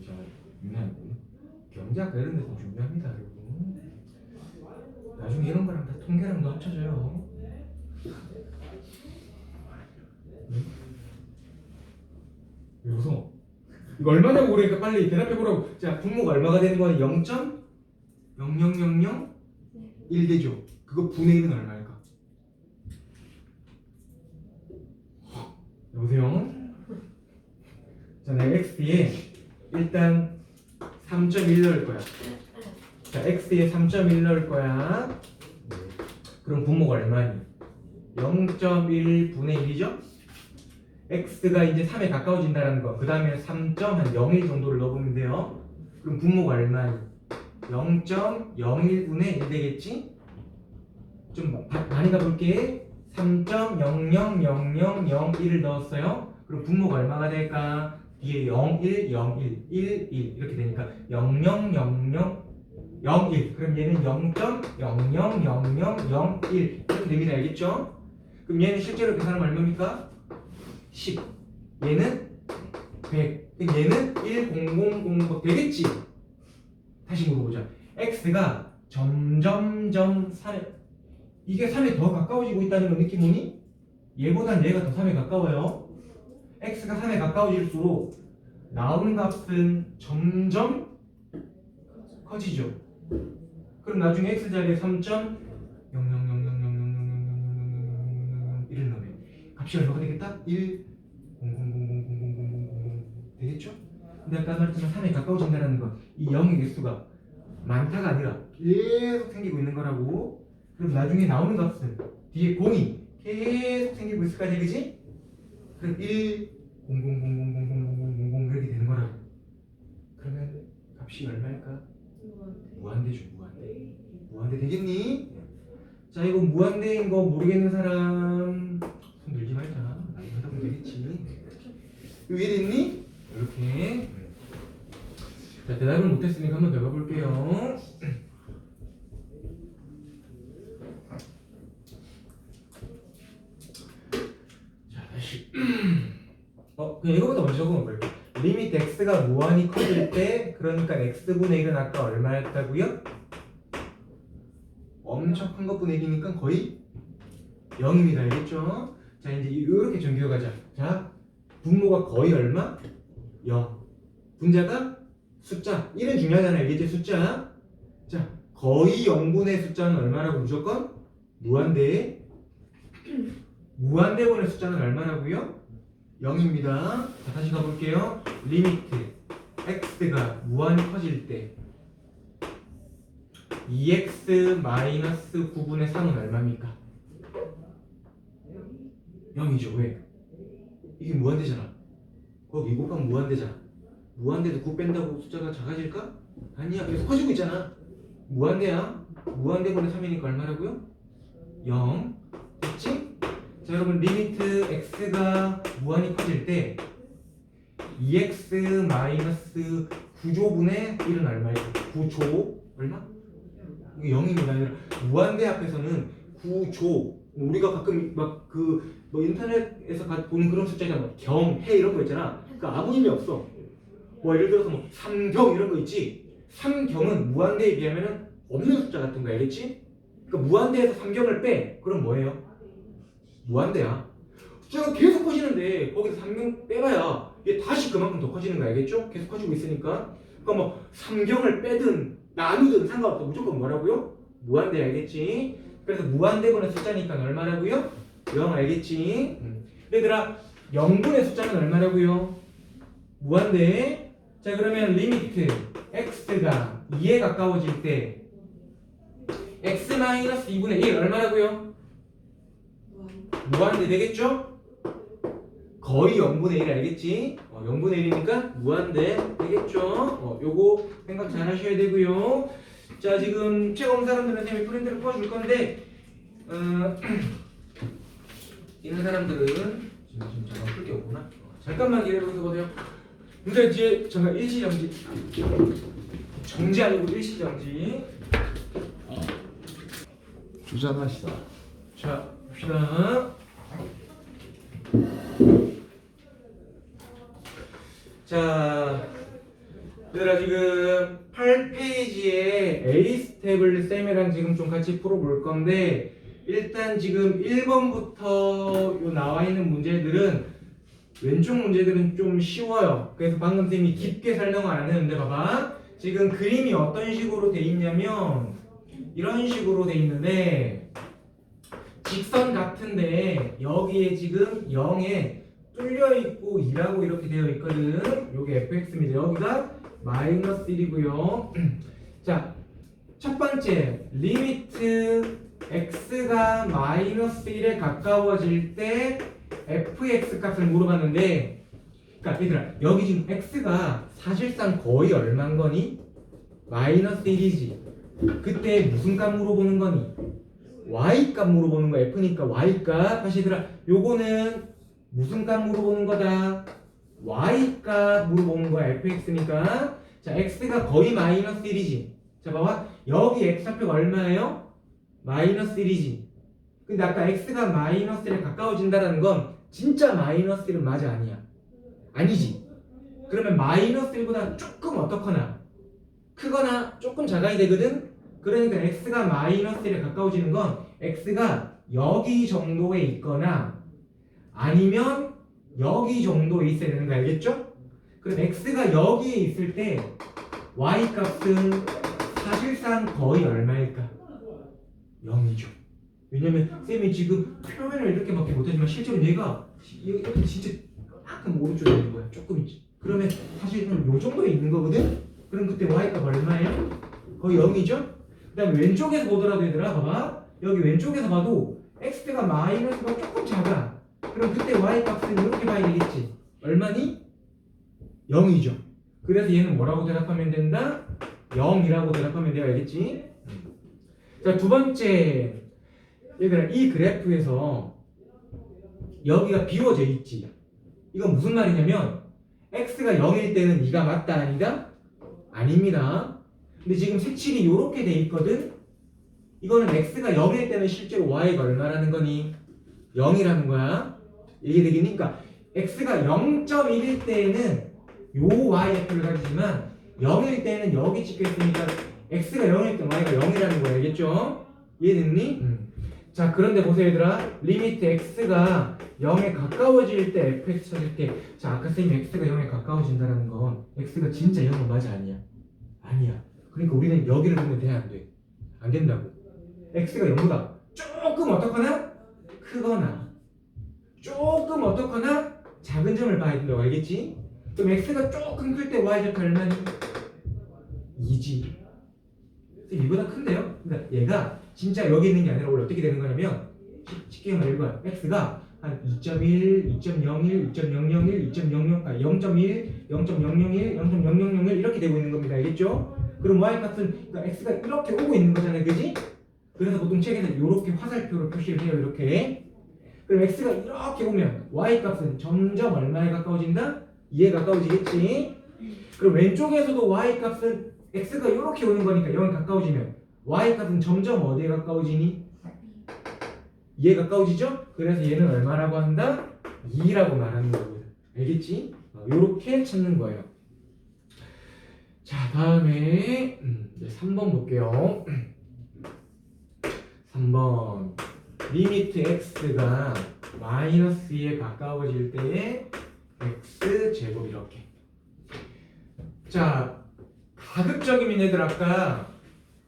중요하고 경제학과 이런 데서 중요합니다 여러분. 나중에 이런 거랑 다 통계랑도 합쳐져요. 왜 웃어? 이거 얼마냐고 그러니까 빨리 대답해보라고. 자, 분모가 얼마가 되는 거야? 0.00001 되죠? 그거 분의 1은 얼마일까? 여보세요? 자, 내가 x에 일단 3.1 넣을 거야. 자, x에 3.1 넣을 거야. 그럼 분모가 얼마니? 0.1 분의 1이죠? x가 이제 3에 가까워진다는 거. 그 다음에 3.01 정도를 넣어보면 돼요. 그럼 분모가 얼마니? 0.01분의 1 되겠지? 좀 많이 가볼게. 3.000001을 넣었어요. 그럼 분모가 얼마가 될까? 뒤에 0, 1, 0, 1, 1, 1 이렇게 되니까 0000 0.01. 그럼 얘는 0.000001 이렇게 됩니다. 알겠죠? 그럼 얘는 실제로 계산하면 얼마입니까? 10. 얘는 100. 그럼 얘는 1000 되겠지? 다시 물어보자. x가 점점점 3에 이게 3에 더 가까워지고 있다는 거 느낌 오니? 얘보단 얘가 더 3에 가까워요. x가 3에 가까워질수록 나오는 값은 점점 커지죠. 그럼 나중에 x 자리에 3.0000000000이를 넣으면 값이 얼마가 되겠다? 1 000000000 되겠죠? 근데 아까 말했지만 3에 가까워진다는 건 이 0의 개수가 많다가 아니라 계속 생기고 있는 거라고. 그럼 나중에 나오는 값은 뒤에 0이 계속 생기고 있을 거 아니야, 그지? 그럼 1 000000000 이렇게 되는 거라고. 그러면 값이 얼마일까? 무한대죠, 무한대. 무한대 되겠니? 자, 이거 무한대인 거 모르겠는 사람 손 들지 말자. 나중에 하다 보면 되겠지. 이해됐니? 이렇게. 자, 대답을 못했으니까 한 번 더 가볼게요. 자, 다시. 그냥 이거부터 먼저 적어볼게요. 리미트 x가 무한히 커질 때, 그러니까 x분의 1은 아까 얼마였다고요? 엄청 큰 것분의 1이니까 거의 0입니다. 알겠죠? 자, 이제 이렇게 전개해가자. 자, 분모가 거의 얼마? 0. 분자가 숫자. 1은 중요하잖아요. 알겠지? 숫자. 자, 거의 0분의 숫자는 얼마라고? 무조건 무한대. 무한대분의 숫자는 얼마라고요? 0입니다. 자, 다시 가볼게요. 리미트 x가 무한히 커질 때 2x-9분의 3은 얼마입니까? 0이죠. 왜? 이게 무한대잖아. 거기 2 곱하면 무한대잖아. 무한대도 9 뺀다고 숫자가 작아질까? 아니야. 계속 커지고 있잖아. 무한대야. 무한대분의 3이니까 얼마라고요? 0. 됐지? 자, 여러분 리미트 x가 무한히 커질 때 2x-9조분의 1은 얼마예요? 9조 얼마? 이게 0입니다. 무한대 앞에서는 9조 우리가 가끔 막 뭐 인터넷에서 보는 그런 숫자잖아. 뭐 경, 해 이런 거 있잖아. 그러니까 아무 의미 없어. 뭐 예를 들어서 뭐 3경 이런 거 있지. 3경은 무한대에 비하면은 없는 숫자 같은 거 알겠지? 그러니까 무한대에서 3경을 빼. 그럼 뭐예요? 무한대야. 숫자가 계속 커지는데 거기서 3경 빼봐야 얘 다시 그만큼 더 커지는 거 알겠죠? 계속 커지고 있으니까. 그러니까 뭐 3경을 빼든 나누든 상관없어. 무조건 뭐라고요? 무한대 알겠지? 그래서 무한대분의 숫자니까 얼마라고요? 0 알겠지? 얘들아 0분의 숫자는 얼마라고요? 무한대. 자, 그러면 리미트 x가 2에 가까워질 때 x-2분의 1 얼마라고요? 무한대 되겠죠? 거의 0분의 1 알겠지? 0분의 1이니까 무한대 되겠죠? 요거 생각 잘 하셔야 되고요. 자, 지금 체험 사람들은 쌤이 프린트를 풀어줄 건데 있는 사람들은 지금 잠깐 풀 게 없구나. 잠깐만 기다려보세요. 근데 이제 잠깐 일시정지. 정지 아니고 일시정지. 주장하시다. 자, 봅시다. 자, 얘들아 지금 8페이지에 A 스텝을 쌤이랑 지금 좀 같이 풀어볼 건데 일단 지금 1번부터 요 나와 있는 문제들은 왼쪽 문제들은 좀 쉬워요. 그래서 방금 쌤이 깊게 설명을 안 했는데 봐봐. 지금 그림이 어떤 식으로 돼 있냐면 이런 식으로 돼 있는데 직선 같은데 여기에 지금 0에 뚫려 있고 2라고 이렇게 되어 있거든. 요게 fx입니다. 여기가 마이너스 1이고요. 자, 첫 번째 리미트 x가 마이너스 1에 가까워질 때 fx 값을 물어봤는데, 그러니까 얘들아 여기 지금 x가 사실상 거의 얼마인 거니? 마이너스 1이지. 그때 무슨 값 물어보는 거니? y 값 물어보는 거. f니까 y 값. 다시 얘들아 요거는 무슨 값 물어보는 거다? y 값 물어보는 거야. fx니까. 자, x가 거의 마이너스 1이지. 자, 봐봐. 여기 x좌표가 얼마예요? 마이너스 1이지. 근데 아까 x가 마이너스 1에 가까워진다는 건 진짜 마이너스 1은 맞아 아니야? 아니지. 그러면 마이너스 1보다 조금 어떻거나 크거나 조금 작아야 되거든? 그러니까 x가 마이너스 1에 가까워지는 건 x가 여기 정도에 있거나 아니면 여기 정도에 있어야 되는 거 알겠죠? 그럼 x가 여기에 있을 때 y 값은 사실상 거의 얼마일까? 0이죠. 왜냐면 쌤이 지금 표현을 이렇게밖에 못하지만 실제로 얘가 여기 진짜 조금 오른쪽에 있는 거야. 조금 있지. 그러면 사실 요 정도에 있는 거거든? 그럼 그때 y값 얼마예요? 거의 0이죠? 그 다음에 왼쪽에서 보더라도 얘들아 봐봐. 여기 왼쪽에서 봐도 x가 마이너스가 조금 작아. 그럼 그때 y값은 이렇게 봐야 되겠지. 얼마니? 0이죠. 그래서 얘는 뭐라고 대답하면 된다? 0이라고 대답하면 돼요. 알겠지? 자, 두 번째. 얘들아 이 그래프에서 여기가 비워져 있지. 이건 무슨 말이냐면 x가 0일 때는 이가 맞다 아니다? 아닙니다. 근데 지금 색칠이 이렇게 돼 있거든? 이거는 x가 0일 때는 실제로 y가 얼마라는 거니? 0이라는 거야. 이게 되겠니까 x가 0.1일 때에는 요 y좌표를 가지지만 0일 때는 여기 찍혀 있으니까 x가 0일 때 y가 0이라는 거 알겠죠? 이해됐니? 자 그런데 보세요 얘들아 리미트 x가 0에 가까워질 때 fx 찾을 때 자 아까 쌤이 x가 0에 가까워진다는 건 x가 진짜 0은 맞아 아니야? 아니야. 그러니까 우리는 여기를 보면 돼 안 돼? 안 된다고. x가 0보다 조금 어떻거나 크거나 조금 어떻거나 작은 점을 봐야 된다고 알겠지? 그럼 x가 조금 클 때 y좌표 얼마니? 2지. 이보다 큰데요? 그러니까 얘가 진짜 여기 있는 게 아니라 원래 어떻게 되는 거냐면 쉽게 말해 봐. x가 한 2.1, 2.01, 2.001, 2.00, 0.1, 0.001, 0.0001 이렇게 되고 있는 겁니다. 알겠죠? 그럼 y 값은 그러니까 x가 이렇게 오고 있는 거잖아요. 그지? 그래서 보통 책에서 이렇게 화살표로 표시를 해요. 이렇게. 그럼 x가 이렇게 오면 y 값은 점점 얼마에 가까워진다? 2에 가까워지겠지? 그럼 왼쪽에서도 y 값은 x가 이렇게 오는 거니까 0에 가까워지면 y 값은 점점 어디에 가까워지니? 2에 가까워지죠? 그래서 얘는 얼마라고 한다? 2라고 말하는 겁니다. 알겠지? 이렇게 찾는 거예요. 자 다음에 이제 3번 볼게요. 3번 리미트 x가 마이너스 2에 가까워질 때의 x제곱 이렇게. 자 가급적이면 얘들 아까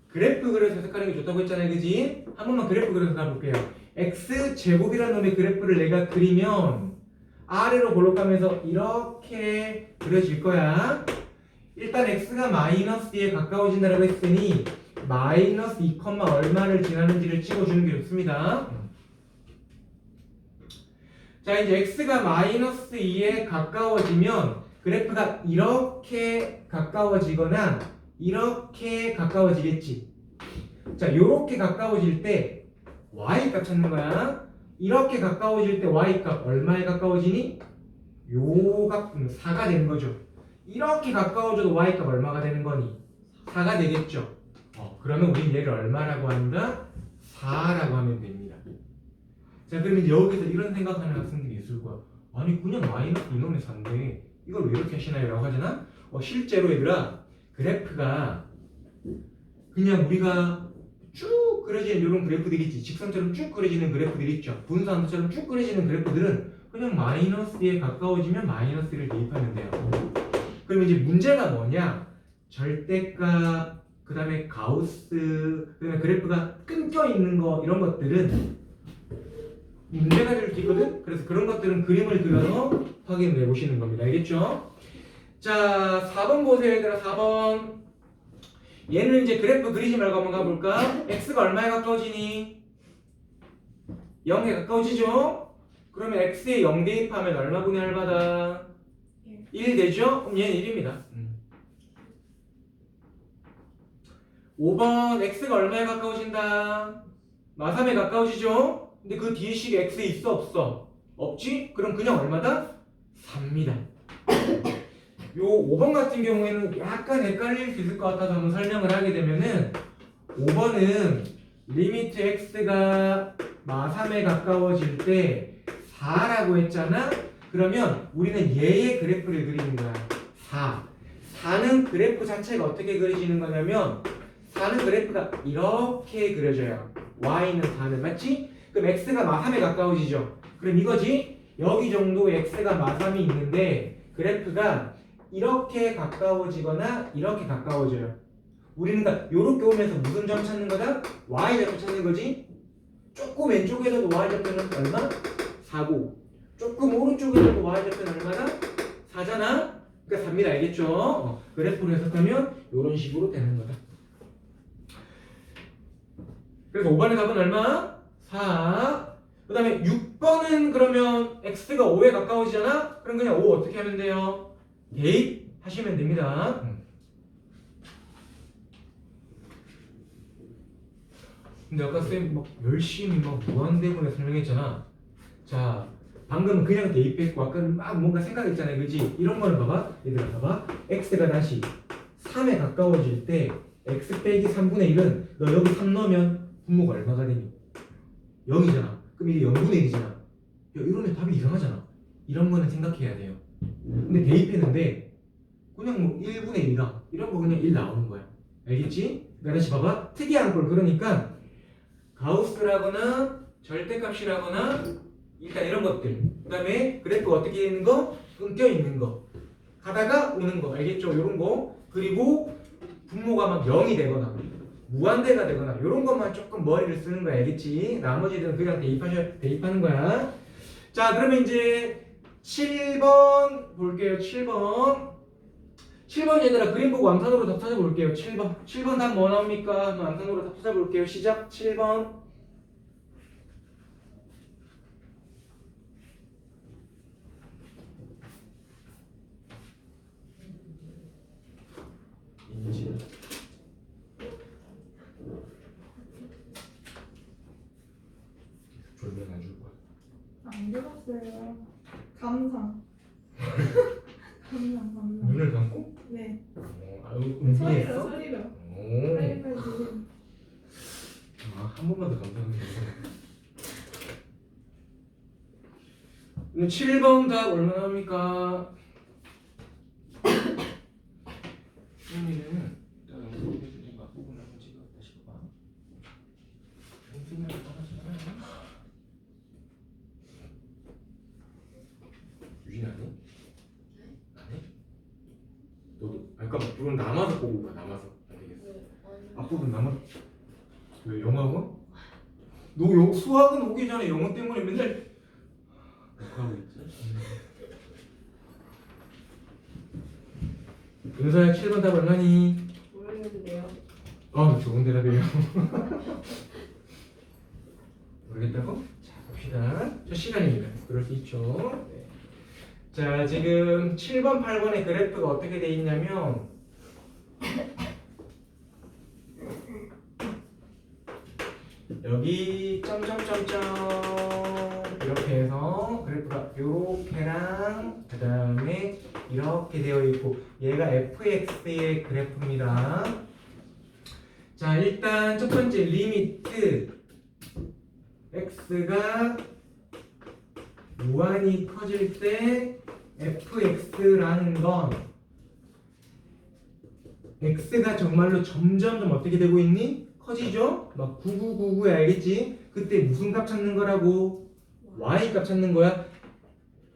그래프 그려서 해석하는 게 좋다고 했잖아요. 그지? 한 번만 그래프 그려서 가볼게요. x제곱이라는 놈의 그래프를 내가 그리면 아래로 볼록하면서 이렇게 그려질 거야. 일단 x가 마이너스 2에 가까워진다고 했으니 마이너스 2, 얼마를 지나는지를 찍어주는 게 좋습니다. 자 이제 x가 마이너스 2에 가까워지면 그래프가 이렇게 가까워지거나 이렇게 가까워지겠지. 자 요렇게 가까워질 때 y값 찾는 거야. 이렇게 가까워질 때 y값 얼마에 가까워지니? 요 값 4가 되는 거죠. 이렇게 가까워져도 y값 얼마가 되는 거니? 4가 되겠죠. 그러면 우린 얘를 얼마라고 한다? 4라고 하면 됩니다. 자 그러면 여기서 이런 생각하는 학생들이 있을 거야. 아니 그냥 마이너스 이놈의 4인데 이걸 왜 이렇게 하시나요? 라고 하잖아? 실제로 얘들아 그래프가 그냥 우리가 쭉 그려지는 이런 그래프들이 있지. 직선처럼 쭉 그려지는 그래프들이 있죠. 분수함수처럼 쭉 그려지는 그래프들은 그냥 마이너스에 가까워지면 마이너스를 대입하면 돼요. 그러면 이제 문제가 뭐냐? 절대값, 그 다음에 가우스, 그 다음에 그래프가 끊겨 있는 거 이런 것들은 문제가 될 수 있거든? 그래서 그런 것들은 그림을 그려서 확인해 보시는 겁니다. 알겠죠? 자, 4번 보세요, 얘들아. 4번. 얘는 이제 그래프 그리지 말고 한번 가볼까? x가 얼마에 가까워지니? 0에 가까워지죠? 그러면 x에 0 대입하면 얼마 분의 얼마다? 1 되죠? 그럼 얘는 1입니다. 5번 x가 얼마에 가까워진다? 마3에 가까워지죠? 근데 그 뒤에 식이 x에 있어 없어? 없지? 그럼 그냥 얼마다? 3입니다. 요 5번 같은 경우에는 약간 헷갈릴 수 있을 것 같아서 한번 설명을 하게 되면은 5번은 리미트 x가 마3에 가까워질 때 4라고 했잖아. 그러면 우리는 얘의 그래프를 그리는 거야. 4는 그래프 자체가 어떻게 그려지는 거냐면 4는 그래프가 이렇게 그려져요. y는 4는 맞지? 그럼 x가 마3에 가까워지죠. 그럼 이거지? 여기 정도 x가 마3이 있는데 그래프가 이렇게 가까워지거나 이렇게 가까워져요. 우리는 그러니까 요렇게 오면서 무슨 점 찾는 거다? y좌표 찾는 거지? 조금 왼쪽에서도 y좌표는 얼마? 4고 조금 오른쪽에서도 y좌표는 얼마나? 4잖아? 그러니까 4입니다. 알겠죠? 그래프로 해석하면 이런 식으로 되는 거다. 그래서 5번의 답은 얼마? 4. 그 다음에 6번은 그러면 x가 5에 가까워지잖아? 그럼 그냥 5 어떻게 하면 돼요? 대입하시면 됩니다. 근데 아까 쌤 막 열심히 막 무한대문에 설명했잖아. 자, 방금 그냥 대입했고 아까는 막 뭔가 생각했잖아요. 그지? 이런 거는 봐봐. 얘들아 봐봐. x가 다시 3에 가까워질 때 x 빼기 3분의 1은 너 여기 3 넣으면 분모가 얼마가 되니? 0이잖아. 그럼 이게 0분의 1이잖아. 야, 이러면 답이 이상하잖아. 이런 거는 생각해야 돼요. 근데 대입했는데 그냥 뭐 1분의 1이다. 이런 거 그냥 1 나오는 거야. 알겠지? 그러니까 다시 봐봐. 특이한 걸 그러니까 가우스라거나 절대값이라거나 일단 이런 것들. 그 다음에 그래프가 어떻게 있는 거? 끊겨 있는 거. 가다가 오는 거. 알겠죠? 이런 거. 그리고 분모가 막 0이 되거나 무한대가 되거나 이런 것만 조금 머리를 쓰는 거야. 알겠지? 나머지들은 그냥 대입하는 거야. 자, 그러면 이제 7번 볼게요. 7번 얘들아 그림 보고 암산으로 답 찾아볼게요. 7번 답 뭐 나옵니까? 암산으로 답 찾아볼게요. 시작. 7번. 인지. 졸면 안 줄 거야. 안 들었어요. 감상. 감상. 눈을 감고? 네. 은근히 소리로 했어? 소리로. 오. 빨리빨리 소리로. 한 번만 더 감사합니다. 7번 답 얼마 나옵니까? 수민이는 일단 해주는 거 부분 한번 찍었다 싶어. 수민이랑 떨어지잖아. 유진 아니? 아니? 너도 아까 그건 남아서 보고 가. 남아서 안 되겠어. 앞부분 남아. 왜 영어학원? 너 수학은 오기 전에 영어 때문에 맨날 하고 있지? 은서야 7번 답 얼마니? 모르겠는데요. 좋은 대답이에요. 모르겠다고? 자 봅시다. 저 시간입니다. 그럴 수 있죠. 네. 자 지금 7번 8번의 그래프가 어떻게 돼 있냐면 여기 점점점점 이렇게 해서 그래프가 요렇게랑 그 다음에 이렇게 되어 있고 얘가 fx의 그래프입니다. 자 일단 첫 번째 리미트 x가 무한히 커질 때 fx라는 건 x가 정말로 점점 어떻게 되고 있니? 커지죠? 막 9999에 알겠지? 그때 무슨 값 찾는 거라고? y 값 찾는 거야.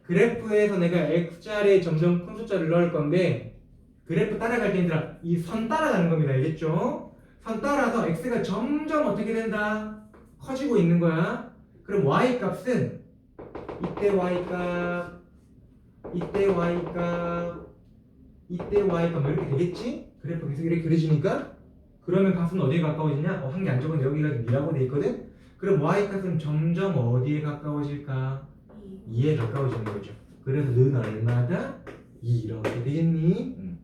그래프에서 내가 x자리에 점점 큰 숫자를 넣을 건데 그래프 따라갈 때 얘들아 이 선 따라가는 겁니다. 알겠죠? 선 따라서 x가 점점 어떻게 된다? 커지고 있는 거야. 그럼 y 값은 이때 y 값 이때 y 값 이때 y 값 이렇게 되겠지? 그래프 계속 이렇게 그려지니까 그러면 값은 어디에 가까워지냐? 한 개 안 적은데 여기가 미라고 돼 있거든? 그럼 y값은 점점 어디에 가까워질까? 2에 가까워지는 거죠. 그래서 는 얼마다? 2 이렇게 되겠니?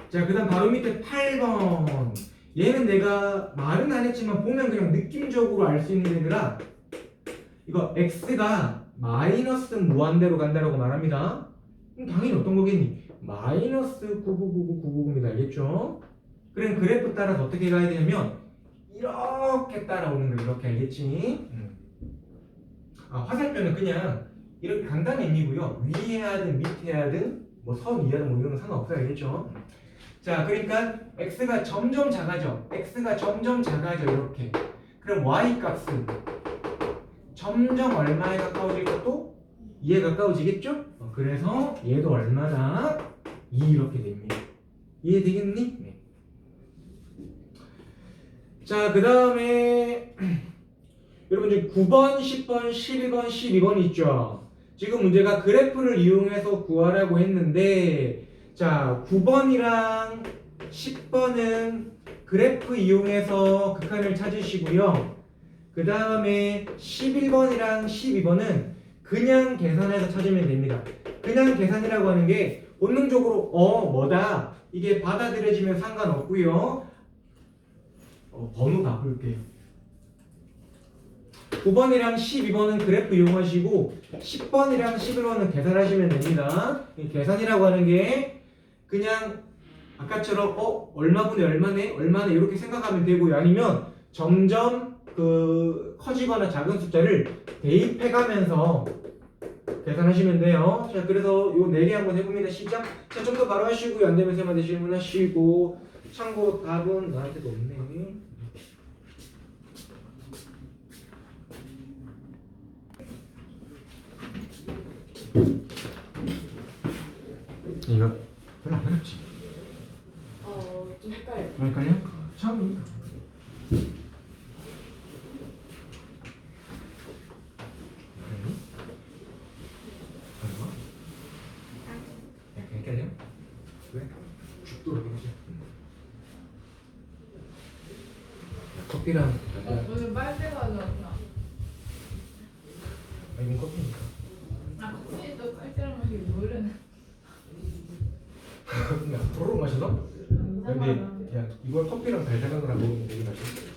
자, 그 다음 바로 밑에 8번. 얘는 내가 말은 안 했지만 보면 그냥 느낌적으로 알 수 있는 얘들아 이거 x가 마이너스 무한대로 간다라고 말합니다. 그럼 당연히 어떤 거겠니? 마이너스 9999999입니다. 알겠죠? 그럼 그래프 따라서 어떻게 가야 되냐면 이렇게 따라오는 거 이렇게 알겠지? 화살표는 그냥 이렇게 간단히 의미고요. 위에 하든 밑에 하든 뭐 선 위에 하든 뭐 이런 거 상관없어요. 알겠죠? 자, 그러니까 x가 점점 작아져. x가 점점 작아져 이렇게. 그럼 y 값은 점점 얼마에 가까워질 것도 2에 가까워지겠죠? 그래서 얘도 얼마나 2 이렇게 됩니다. 이해되겠니? 네. 자, 그 다음에 여러분 지금 9번, 10번, 11번, 12번 있죠? 지금 문제가 그래프를 이용해서 구하라고 했는데 자, 9번이랑 10번은 그래프 이용해서 극한을 찾으시고요. 그 다음에 11번이랑 12번은 그냥 계산해서 찾으면 됩니다. 그냥 계산이라고 하는 게 본능적으로 뭐다 이게 받아들여지면 상관없고요. 번호 바꿀게요. 9번이랑 12번은 그래프 이용하시고 10번이랑 11번은 계산하시면 됩니다. 이 계산이라고 하는 게 그냥 아까처럼 얼마분의 얼마네 얼마네 이렇게 생각하면 되고요. 아니면 점점 그 커지거나 작은 숫자를 대입해가면서 계산하시면 돼요. 자, 그래서 요 4개 한번 해봅니다. 시작. 자, 좀 더 바로 하시고요. 안 되면 쌤한테 질문하시고. 참고로 답은 나한테도 없네. 이거 별로 안 어렵지? 좀 헷갈려. 헷갈려? 처음이니까. 약간 헷갈려? 왜? 죽도록 해보자. 커피랑 오늘 빨대 가져왔나? 이건 커피니까. 커피도 빨대랑 마시기 모르는. 그냥 도로로 마셔서? 근데 야 이걸 커피랑 달달한 거랑 먹으면 되게 맛있어.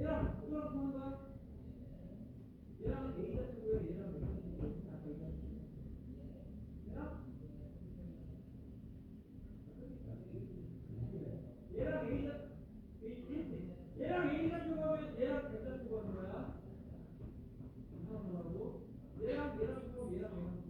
얘랑 이거랑 보는 거야. 얘랑 A 자체고요. 얘랑 B 자체고요. 얘랑 A 자 얘랑 A 자체고 하면 얘랑 B 자체고 하는 거야. 이상한 거라고. 얘랑 보고 얘랑 보고.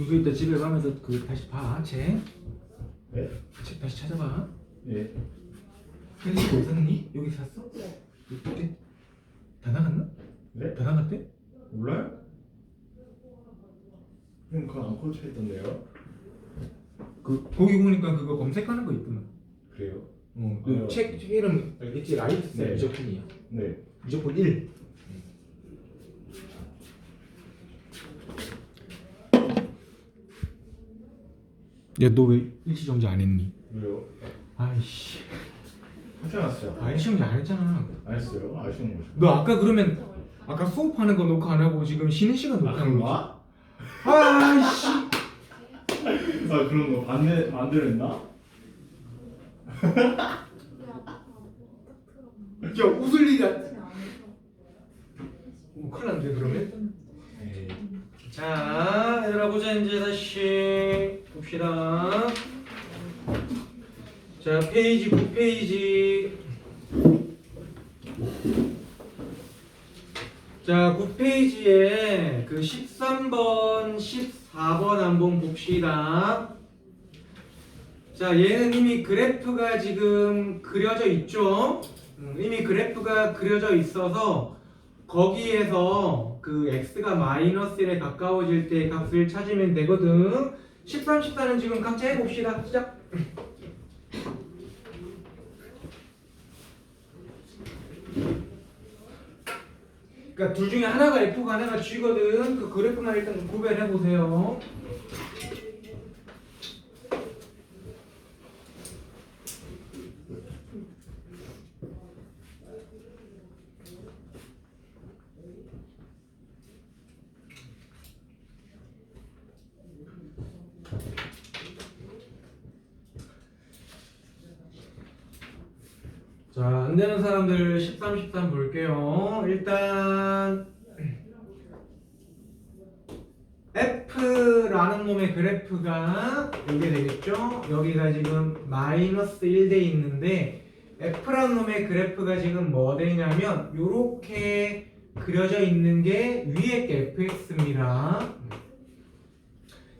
그거 이따 집에 가면서 그 다시 봐. 책 다시 찾아봐. 예. 편집 어디 샀니? 여기 샀어? 어디? 다 나갔나? 네? 다 나갔대? 몰라요? 형 그거 안 꽂혀 있던데요? 거기 보니까 그거 검색하는 거 있더만. 그래요? 그 책 이름 알겠지? 라이트셀 네. 무조건이야. 네. 무조건 1. 야, 너 왜 일시정지 안 했니? 왜요? 아이씨. 하지 않았어요? 일시정지 안 했잖아. 안 했어요? 아쉬운 거죠. 너 아까 그러면 아까 수업하는 거 녹화 안 하고 지금 쉬는 시간 녹화하는 거지? 그런가? 아이씨. 아 그런 거 만들었나? 야, 웃을 일이 큰일 났는데 그러면? 에이. 자, 얘들아 보자. 이제 다시 봅시다. 자, 페이지 9페이지. 자, 9페이지에 그 13번, 14번 한번 봅시다. 자, 얘는 이미 그래프가 지금 그려져 있죠? 이미 그래프가 그려져 있어서 거기에서 그 x가 마이너스 1에 가까워질 때 값을 찾으면 되거든. 13, 14는 지금 각자 해봅시다. 시작. 그러니까 둘 중에 하나가 f고 하나가 g거든. 그 그래프만 일단 좀 구별해 보세요. 자, 안 되는 사람들 13, 13 볼게요. 일단 F라는 놈의 그래프가 이게 되겠죠? 여기가 지금 마이너스 1돼 있는데 F라는 놈의 그래프가 지금 뭐 되냐면 요렇게 그려져 있는 게 위에 게 fx입니다.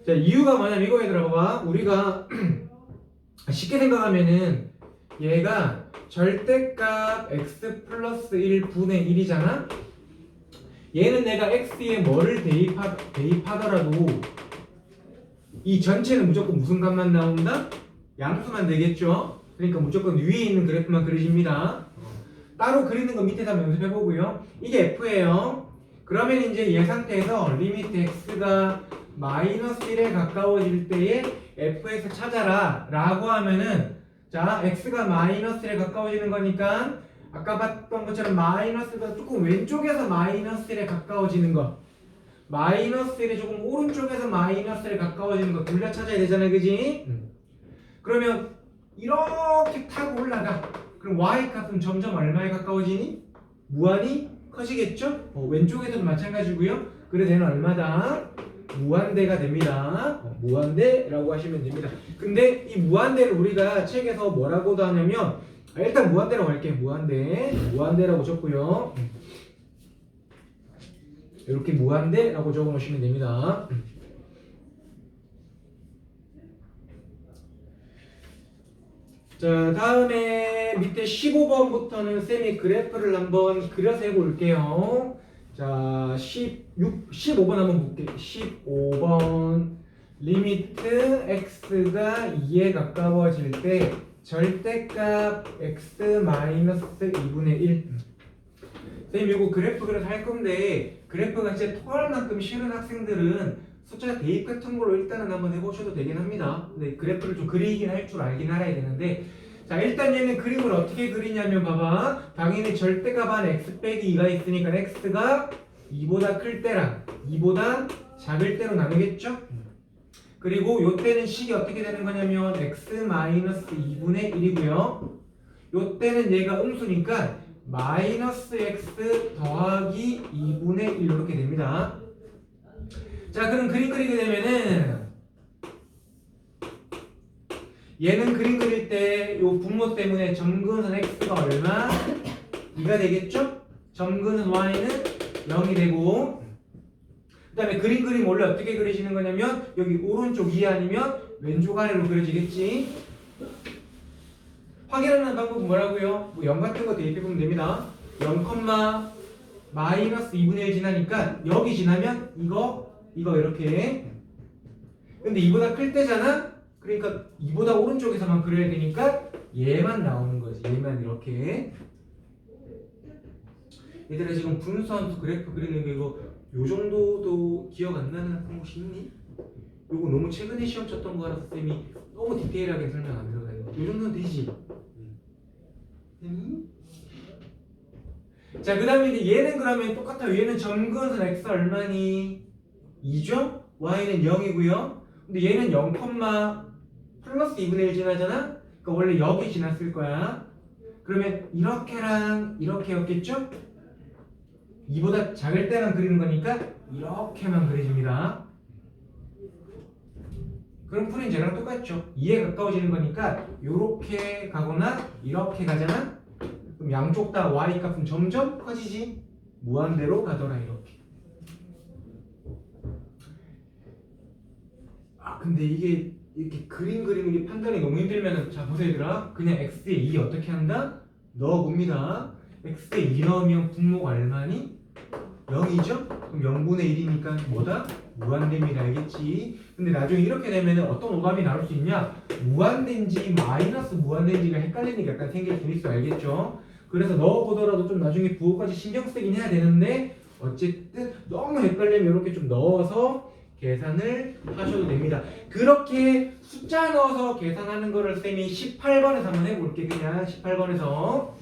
자, 이유가 뭐냐면 이거 얘들아 봐봐. 우리가 쉽게 생각하면은 얘가 절대값 x 플러스 1분의 1이잖아? 얘는 내가 x에 뭐를 대입하더라도 이 전체는 무조건 무슨 값만 나온다? 양수만 되겠죠? 그러니까 무조건 위에 있는 그래프만 그려집니다. 따로 그리는 거 밑에서 한번 연습해보고요. 이게 f예요. 그러면 이제 이 상태에서 리미트 x가 마이너스 1에 가까워질 때에 f에서 찾아라 라고 하면은 자, x가 마이너스 1에 가까워지는 거니까 아까 봤던 것처럼 마이너스가 조금 왼쪽에서 마이너스 1에 가까워지는 거, 마이너스 1이 조금 오른쪽에서 마이너스 1에 가까워지는 거 둘 다 찾아야 되잖아요, 그지? 그러면 이렇게 타고 올라가. 그럼 y 값은 점점 얼마에 가까워지니? 무한히 커지겠죠? 왼쪽에도 마찬가지고요. 그래서 얘는 얼마다? 무한대가 됩니다. 무한대라고 하시면 됩니다. 근데 이 무한대를 우리가 책에서 뭐라고도 하냐면 일단 무한대라고 할게요. 무한대라고 적고요. 이렇게 무한대라고 적어 놓으시면 됩니다. 자, 다음에 밑에 15번부터는 쌤이 그래프를 한번 그려서 해볼게요. 자, 15번 한번 볼게요. 15번 리미트 x가 2에 가까워질 때 절대값 x-2분의 1. 쌤 이거 그래프 그려서 할 건데 그래프가 진짜 토할 만큼 싫은 학생들은 숫자 대입 같은 걸로 일단은 한번 해보셔도 되긴 합니다. 근데 그래프를 좀 그리긴 할 줄 알긴 알아야 되는데 자, 일단 얘는 그림을 어떻게 그리냐면 봐봐. 당연히 절대값 안에 x 빼기 2가 있으니까 x가 2보다 클 때랑 2보다 작을 때로 나누겠죠? 그리고 요때는 식이 어떻게 되는 거냐면 x-2분의 1이고요. 요때는 얘가 음수니까 마이너스 x 더하기 2분의 1 이렇게 됩니다. 자, 그럼 그림 그리게 되면은 얘는 그림 그릴 때 요 분모 때문에 점근선 x가 얼마? 2가 되겠죠? 점근선 y는 0이 되고 그 다음에 그림 원래 어떻게 그려지는 거냐면 여기 오른쪽 2 아니면 왼쪽 아래로 그려지겠지. 확인하는 방법은 뭐라고요? 뭐 0 같은 거 대입해보면 됩니다. 0, 마이너스 2분의 1 지나니까 여기 지나면 이거 이렇게. 근데 이보다 클 때잖아? 그러니까 이보다 오른쪽에서만 그려야 되니까 얘만 나오는 거지. 얘만 이렇게. 얘들아 지금 분수함수 그래프 그리는 게 이거 요 정도도 기억 안 나는 학생 혹시 있니? 요거 너무 최근에 시험 쳤던 거라서 쌤이 너무 디테일하게 설명 안 들어가요. 요 정도는 되지? 됐니? 자, 그 다음에 이제 얘는 그러면 똑같아요. 얘는 점근선 x 얼마니? 2죠? y는 0이고요. 근데 얘는 0, 플러스 2분의 1 지나잖아? 그러니까 원래 여기 지났을 거야. 그러면 이렇게랑 이렇게였겠죠? 이보다 작을 때만 그리는 거니까 이렇게만 그려집니다. 그럼 풀인 쟤랑 똑같죠? 2에 가까워지는 거니까 이렇게 가거나 이렇게 가잖아? 그럼 양쪽 다 y 값은 점점 커지지? 무한대로 가더라 이렇게. 아 근데 이게 이렇게 그림 그리는 게 판단이 너무 힘들면은 자 보세요 얘들아 그냥 x에 2 어떻게 한다? 넣어봅니다. x에 2 넣으면 분모가 얼마니? 0이죠? 그럼 0분의 1이니까 뭐다? 무한대입니다. 알겠지? 근데 나중에 이렇게 되면 어떤 오감이 나올 수 있냐? 무한대인지 마이너스 무한대인지가 헷갈리니까 약간 생길 수 있어. 알겠죠? 그래서 넣어보더라도 좀 나중에 부호까지 신경 쓰긴 해야 되는데 어쨌든 너무 헷갈리면 이렇게 좀 넣어서 계산을 하셔도 됩니다. 그렇게 숫자 넣어서 계산하는 거를 쌤이 18번에서 한번 해볼게. 그냥 18번에서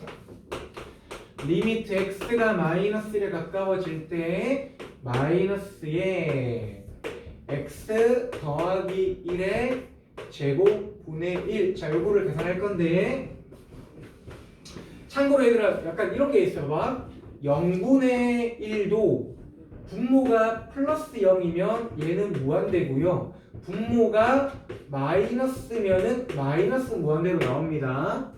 리미트 x가 마이너스에 가까워질 때 마이너스에 x 더하기 1의 제곱분의 1. 자, 요거를 계산할 건데 참고로 얘들아 약간 이런 게 있어 봐. 0분의 1도 분모가 플러스 0이면 얘는 무한대고요. 분모가 마이너스면은 마이너스 무한대로 나옵니다.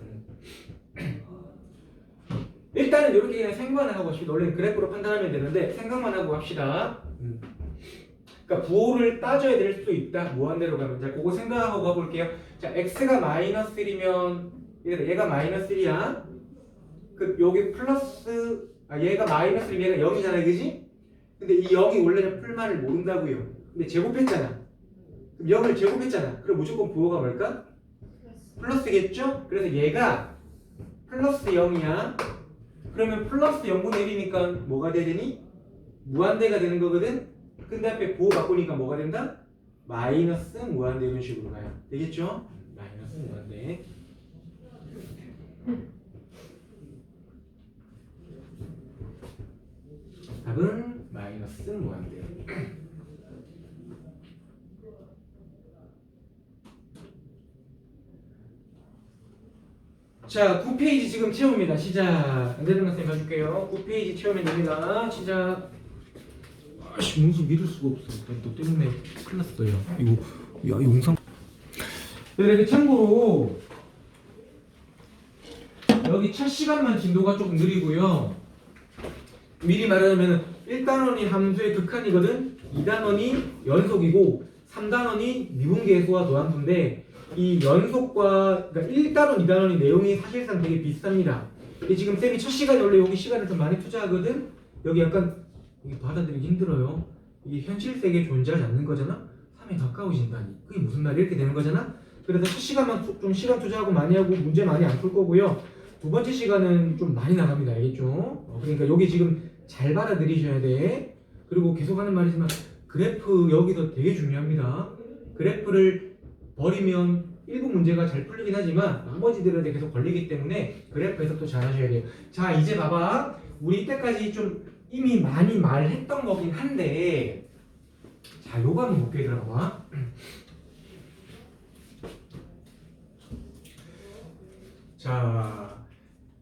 일단은 이렇게 그냥 생각만 하고 싶다. 원래 그래프로 판단하면 되는데 생각만 하고 합시다. 그러니까 부호를 따져야 될 수도 있다. 무한대로 가면. 자, 그거 생각하고 가볼게요. 자, x가 마이너스 1이면 얘가 마이너스 1이야. 그 여기 플러스 얘가 마이너스 1, 얘가 0이잖아, 그지? 근데 이 0이 원래는 풀만을 모른다고요. 근데 제곱했잖아. 그럼 0을 제곱했잖아. 그럼 무조건 부호가 뭘까? 플러스겠죠? 그래서 얘가 플러스 0이야. 그러면 플러스 0분의 1이니까 뭐가 되니? 무한대가 되는 거거든? 근데 앞에 부호 바꾸니까 뭐가 된다? 마이너스 무한대 이런 식으로 가요. 되겠죠? 마이너스 무한대. 답은 마이너스 무한대. 자, 9페이지 지금 채웁니다. 시작. 안 되는 거 쌤 봐줄게요. 9페이지 채우면 됩니다. 시작. 아씨, 문수 믿을 수가 없어. 너 때문에 큰일 났어요. 이거, 야, 영상. 이렇게 참고로 여기 첫 시간만 진도가 조금 느리고요. 미리 말하자면 1단원이 함수의 극한이거든. 2단원이 연속이고 3단원이 미분계수와 도함수인데 이 연속과 그러니까 1단원, 2단원의 내용이 사실상 되게 비슷합니다. 근데 지금 쌤이 첫 시간에 원래 여기 시간을 좀 많이 투자하거든. 여기 약간 이게 받아들이기 힘들어요. 이게 현실 세계에 존재하지 않는 거잖아. 3에 가까워진다니. 그게 무슨 말이 이렇게 되는 거잖아. 그래서 첫 시간만 좀 시간 투자하고 많이 하고 문제 많이 안 풀 거고요. 두 번째 시간은 좀 많이 나갑니다. 알겠죠? 그러니까 여기 지금 잘 받아들이셔야 돼. 그리고 계속 하는 말이지만 그래프 여기서 되게 중요합니다. 그래프를 버리면 일부 문제가 잘 풀리긴 하지만 나머지들은 계속 걸리기 때문에 그래프 해석도 잘 하셔야 돼요. 자, 이제 봐봐. 우리 이때까지 좀 이미 많이 말했던 거긴 한데 자, 요거 한번 볼게요. 들어봐. 자,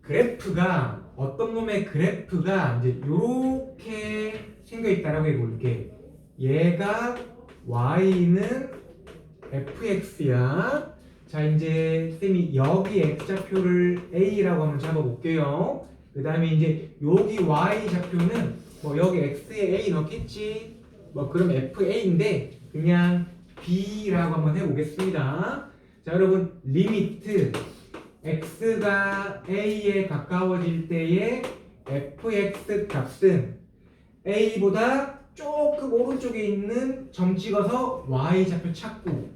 그래프가 어떤 놈의 그래프가 이제 요렇게 생겨있다라고 해볼게. 얘가 y는 fx야. 자, 이제 쌤이 여기 x좌표를 a라고 한번 잡아볼게요. 그 다음에 이제 여기 y 좌표는 뭐 여기 x에 a 넣겠지. 뭐 그럼 FA인데 그냥 B라고 한번 해보겠습니다. 자 여러분 리미트 x가 a에 가까워질 때의 fx 값은 a보다 조금 오른쪽에 있는 점 찍어서 y좌표 찾고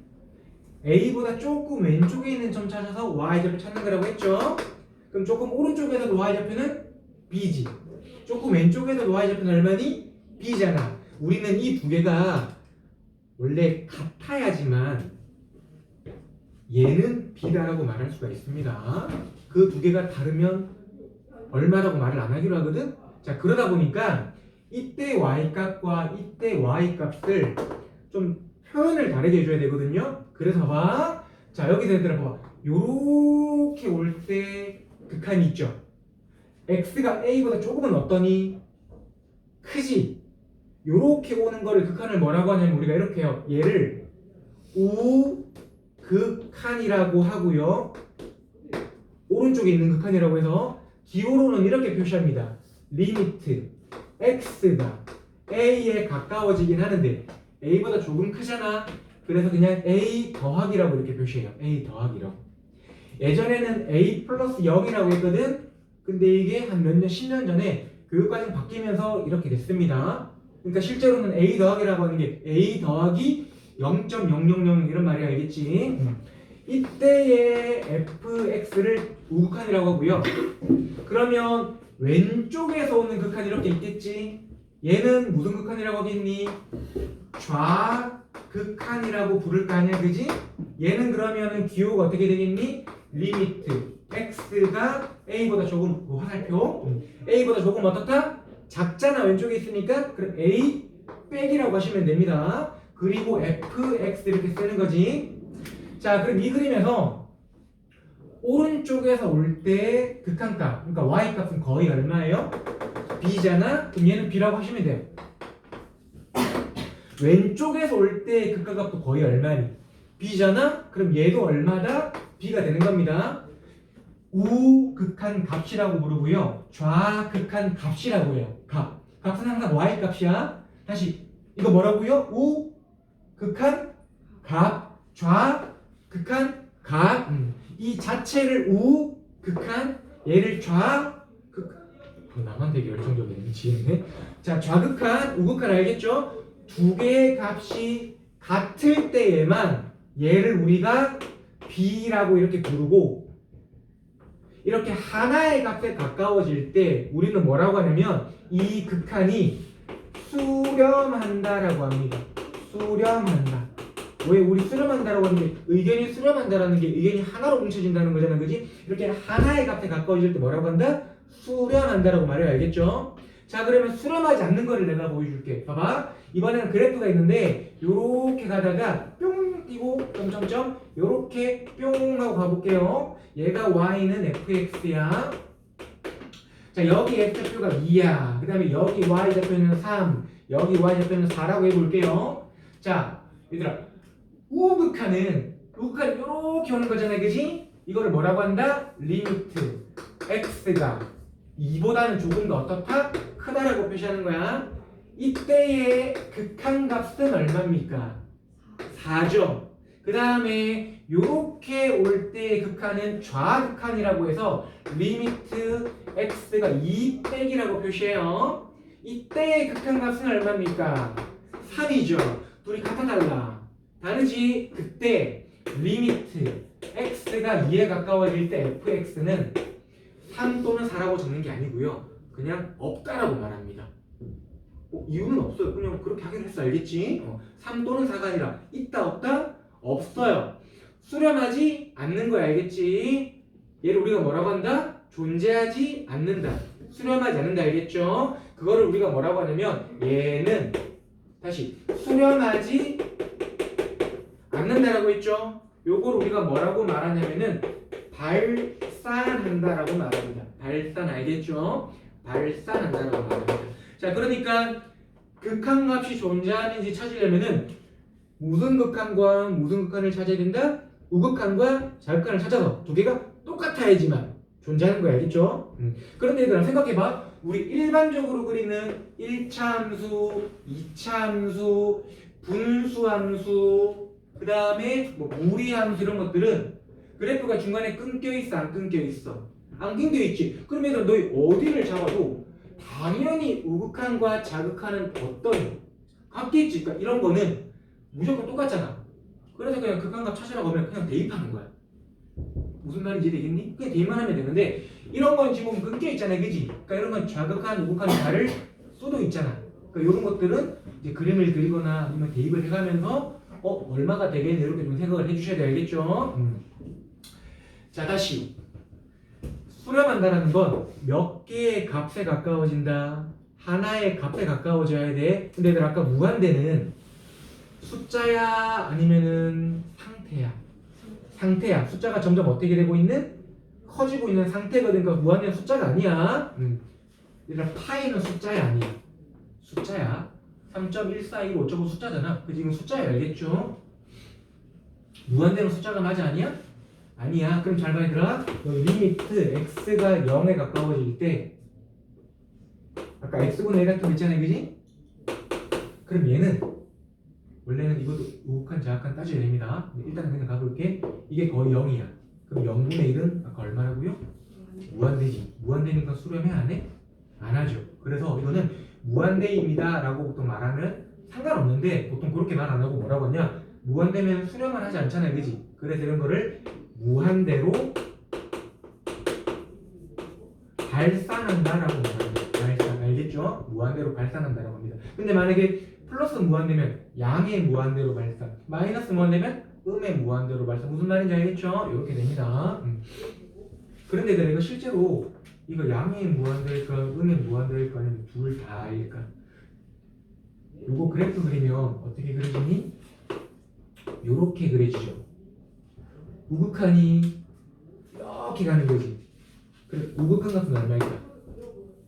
a보다 조금 왼쪽에 있는 점 찾아서 y좌표 찾는 거라고 했죠. 그럼 조금 오른쪽에서도 y좌표는 b지, 조금 왼쪽에서도 y좌표는 얼마니? b잖아. 우리는 이 두 개가 원래 같아야지만 얘는 b다라고 말할 수가 있습니다. 그 두 개가 다르면 얼마라고 말을 안 하기로 하거든. 자 그러다 보니까 이때 y값과 이때 y값을 좀 표현을 다르게 해줘야 되거든요. 그래서 봐. 자 여기서 얘들아 봐봐. 요렇게 올 때 극한이 있죠. x가 a보다 조금은 어떠니? 크지. 요렇게 오는 거를 극한을 뭐라고 하냐면 우리가 이렇게 해요. 얘를 우극한이라고 하고요. 오른쪽에 있는 극한이라고 해서 기호로는 이렇게 표시합니다. 리미트 x가 a에 가까워지긴 하는데 a보다 조금 크잖아. 그래서 그냥 a 더하기라고 이렇게 표시해요. a 더하기라고. 예전에는 a 플러스 0이라고 했거든. 근데 이게 한 몇 년, 10년 전에 교육과정 바뀌면서 이렇게 됐습니다. 그러니까 실제로는 a 더하기라고 하는 게 a 더하기 0.000 이런 말이 알겠지? 이때의 fx를 우극한이라고 하고요. 그러면 왼쪽에서 오는 극한 이렇게 있겠지? 얘는 무슨 극한이라고 하겠니? 좌극한이라고 부를 거 아니야, 그지? 얘는 그러면은 기호가 어떻게 되겠니? 리미트 x가 a보다 조금 화살표 a보다 조금 어떻다? 작잖아. 왼쪽에 있으니까 그럼 a 빼기라고 하시면 됩니다. 그리고 fx 이렇게 쓰는 거지. 자 그럼 이 그림에서 오른쪽에서 올 때 극한값, 그러니까 y값은 거의 얼마예요? b잖아. 그럼 얘는 b라고 하시면 돼요. 왼쪽에서 올 때 극한값도 거의 얼마니? b잖아. 그럼 얘도 얼마다? b가 되는 겁니다. 우극한 값이라고 부르고요. 좌극한 값이라고 해요. 값은 항상 y 값이야. 다시 이거 뭐라고요? 우극한 값, 좌극한 값. 이 자체를 우극한, 얘를 좌극한. 나만 되게 열정적이네, 미치겠네. 자, 좌극한, 우극한 알겠죠? 두 개의 값이 같을 때에만 얘를 우리가 b라고 이렇게 부르고, 이렇게 하나의 값에 가까워질 때 우리는 뭐라고 하냐면 이 극한이 수렴한다라고 합니다. 수렴한다. 왜 우리 수렴한다라고 하는 게 의견이 수렴한다라는 게 의견이 하나로 뭉쳐진다는 거잖아, 그지? 이렇게 하나의 값에 가까워질 때 뭐라고 한다? 수렴한다라고 말해요, 알겠죠? 자 그러면 수렴하지 않는 거를 내가 보여줄게. 봐봐. 이번에는 그래프가 있는데 요렇게 가다가 뿅 띄고 점점점 요렇게 뿅 하고 가볼게요. 얘가 y는 fx야. 자 여기 x좌표가 2야. 그 다음에 여기 y좌표는 3, 여기 y좌표는 4라고 해볼게요. 자 얘들아, 우극한은 요렇게 오는 거잖아, 그지? 이거를 뭐라고 한다? 리미트 x가 2보다는 조금 더 어떻다? 크다라고 표시하는 거야. 이때의 극한값은 얼마입니까? 4죠. 그 다음에 요렇게 올 때의 극한은 좌극한이라고 해서 리미트 x가 2 빼기라고 표시해요. 이때의 극한값은 얼마입니까? 3이죠. 둘이 같아 달라? 다르지? 그때 리미트 x가 2에 가까워질 때 fx는 3 또는 4라고 적는 게 아니고요. 그냥 없다라고 말합니다. 이유는 없어요. 그냥 그렇게 하기로 했어. 알겠지? 3 또는 4가 아니라 있다 없다? 없어요. 수렴하지 않는 거야. 알겠지? 얘를 우리가 뭐라고 한다? 존재하지 않는다. 수렴하지 않는다. 알겠죠? 그거를 우리가 뭐라고 하냐면 얘는 다시 수렴하지 않는다라고 했죠? 요걸 우리가 뭐라고 말하냐면은 발산한다라고 말합니다. 발산 알겠죠? 발산한다라고 말합니다. 자 그러니까 극한값이 존재하는지 찾으려면은 무슨 극한과 무슨 극한을 찾아야 된다? 우극한과 좌극한을 찾아서 두 개가 똑같아야지만 존재하는 거 알겠죠? 그런데 얘들아 생각해봐. 우리 일반적으로 그리는 1차 함수, 2차 함수, 분수함수, 그 다음에 뭐 무리함수 이런 것들은 그래프가 중간에 끊겨 있어, 안 끊겨 있어? 안 끊겨 있지. 그럼 얘들아 너희 어디를 잡아도 당연히 우극한과 자극하는 어떤 같겠지. 그러니까 이런 거는 무조건 똑같잖아. 그래서 그냥 극한값 찾으라고 하면 그냥 대입하는 거야. 무슨 말인지 되겠니? 그냥 대입만 하면 되는데 이런 건 지금 끊겨 있잖아, 그지? 그러니까 이런 건 좌극한, 우극한 다를 수도 있잖아. 그러니까 이런 것들은 이제 그림을 그리거나 아니면 대입을 해가면서 얼마가 되겠네 이렇게 좀 생각을 해주셔야 돼, 알겠죠? 자 다시 수렴한다는 건 몇 개의 값에 가까워진다. 하나의 값에 가까워져야 돼. 근데 얘들 아까 무한대는 숫자야 아니면은 상태야? 상태야. 숫자가 점점 어떻게 되고 있는? 커지고 있는 상태거든. 그러니까 무한대는 숫자가 아니야. 얘들아 파이는 숫자야 아니야? 숫자야. 3.1415 어쩌고 숫자잖아. 그 지금 숫자야, 알겠죠? 무한대는 숫자가 맞아 아니야? 아니야. 그럼 잘 봐 얘들아. 리미트 x가 0에 가까워질 때 아까 x분의 1 같은 거 있잖아, 그지? 그럼 얘는 원래는 이것도 우극한 자극한 따져야 됩니다. 일단은 그냥 가볼게. 이게 거의 0이야. 그럼 0분의 1은 아까 얼마라고요? 무한대지. 무한대니까 수렴해 안 해? 안 하죠. 그래서 이거는 무한대입니다 라고 보통 말하면 상관없는데 보통 그렇게 말 안 하고 뭐라고 하냐? 무한대면 수렴을 하지 않잖아요, 그지? 그래서 이런 거를 무한대로 발산한다라고 말합니다. 발산, 알겠죠? 무한대로 발산한다라고 합니다. 근데 만약에 플러스 무한대면 양의 무한대로 발산, 마이너스 무한대면 음의 무한대로 발산. 무슨 말인지 알겠죠? 이렇게 됩니다. 그런데 내가 이거 실제로 이거 양의 무한대일까 음의 무한대일까 아니면 둘 다일까? 요거 그래프 그리면 어떻게 그려지니? 요렇게 그려지죠. 우극한이 이렇게 가는 거지. 그래, 우극한 값은 얼마일까?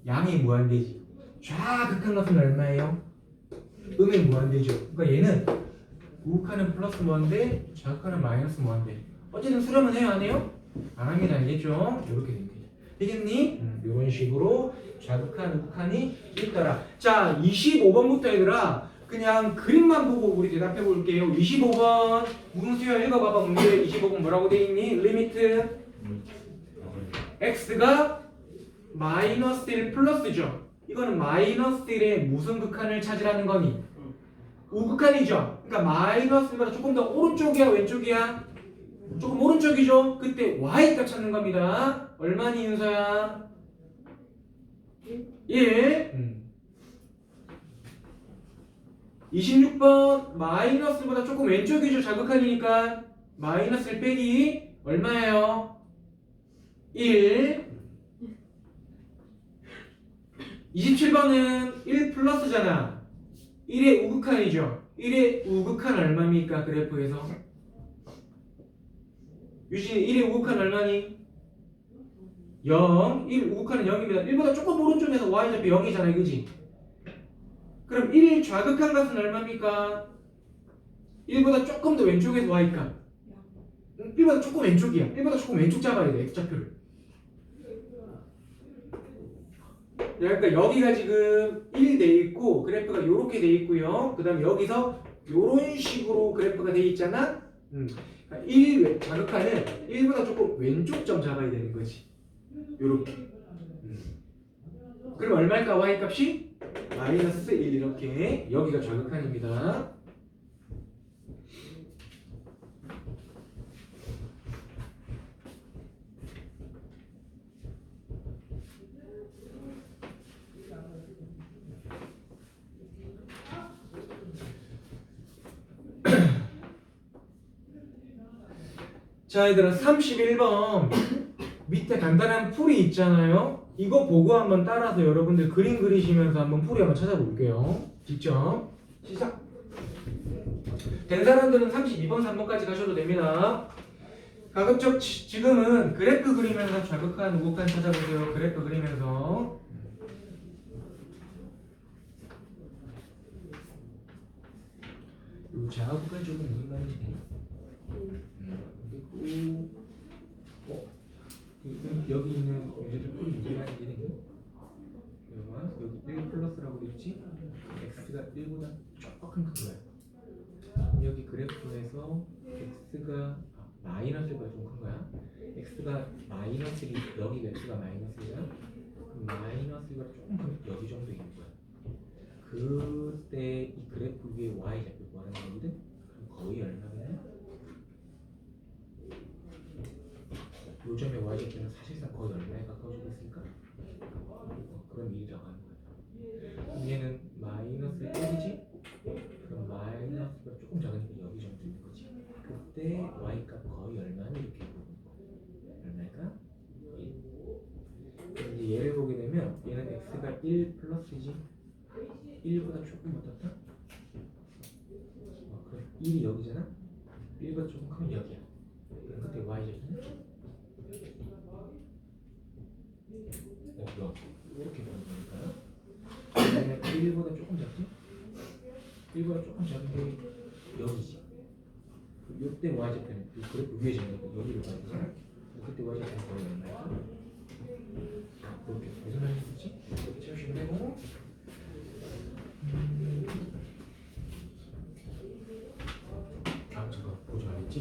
양의 무한대지. 좌극한 값은 얼마예요? 음의 무한대죠. 그러니까 얘는 우극한은 플러스 무한대, 좌극한은 마이너스 무한대. 어쨌든 수렴은 해요, 안 해요? 안 합니다, 알겠죠? 이렇게 됩니다. 되겠니? 이런 식으로 좌극한, 우극한이 있더라. 자, 25번부터 얘들아 그냥 그림만 보고 우리 대답해 볼게요. 25번 문수야 읽어봐봐. 문제 25번 뭐라고 돼 있니? 리미트 x가 마이너스 1 플러스죠. 이거는 마이너스 1의 무슨 극한을 찾으라는 거니? 우극한이죠. 그러니까 마이너스 1보다 조금 더 오른쪽이야 왼쪽이야? 조금 오른쪽이죠. 그때 y값 찾는 겁니다. 얼마니 윤서야? 1. 26번 마이너스보다 조금 왼쪽이죠. 자극한이니까 마이너스 1 빼기 얼마예요? 1. 27번은 1 플러스잖아. 1의 우극한이죠. 1의 우극한 얼마입니까? 그래프에서 유진이 1의 우극한 얼마니? 0. 1 우극한은 0입니다. 1보다 조금 오른쪽에서 y좌표 0이잖아요, 그지? 그럼 1 좌극한 값은 얼마입니까? 1보다 조금 더 왼쪽에서 y값. 1보다 조금 왼쪽이야. 1보다 조금 왼쪽 잡아야 돼, x좌표를. 그러니까 여기가 지금 1 돼 있고 그래프가 이렇게 돼 있고요. 그 다음에 여기서 이런 식으로 그래프가 돼 있잖아. 1 자극하는 1보다 조금 왼쪽 점 잡아야 되는 거지. 요렇게. 그럼 얼마일까? y 값이? 마이너스 1 이렇게. 여기가 좌극한입니다. 자, 얘들아 31번 밑에 간단한 풀이 있잖아요. 이거 보고 한번 따라서 여러분들 그림 그리시면서 한번 풀이 한번 찾아볼게요. 직접 시작. 된 사람들은 32번, 3번까지 가셔도 됩니다. 가급적 지금은 그래프 그리면서 좌극한, 우극한 찾아보세요. 그래프 그리면서. 요 좌극한 쪽은 무슨 말인지. 여기 있는 얘들 풀이 누구라는 게 여기 1 플러스라고 되었지? x가 1보다 조금 큰 거야. 여기 그래프에서 x가 마이너스가 좀 큰 거야. x가 마이너스 1, 여기 x가 마이너스 1이야. 마이너스가 조금 큰 여기 정도 있는 거야. 그때 이 그래프 위에 y 잡고 구하는 거거든. 그럼 거의 얼마냐? 요점의 y 잡기는 사실상 거의 얼마에 가까워지고 있으니까 그런 일이라고 하는 거야. 그럼 얘는 마이너스 1이지? 그럼 마이너스가 조금 작으니까 여기 정도 있는 거지. 그때 y 값 거의 얼마나 이렇게 보는 거야. 얼마일까? 1. 그럼 이제 얘를 보게 되면 얘는 x가 1 플러스지. 1보다 조금 어떻다? 그래 1이 여기잖아? 1보다 조금 크면 여기야. 그럼 그때 y제곱은 이렇게 보는 거니까요. 얘는 1보다 조금 작지? 1보다 조금 작은 게 여기지. 이때 y제곱은 그래프 위에 지는 여기를 봐야 되잖아. 그때 y제곱은 거의 얼마일까? 이렇게 무슨 말인지 이렇게 채우시면 되고. 잠깐 보지 말랬지?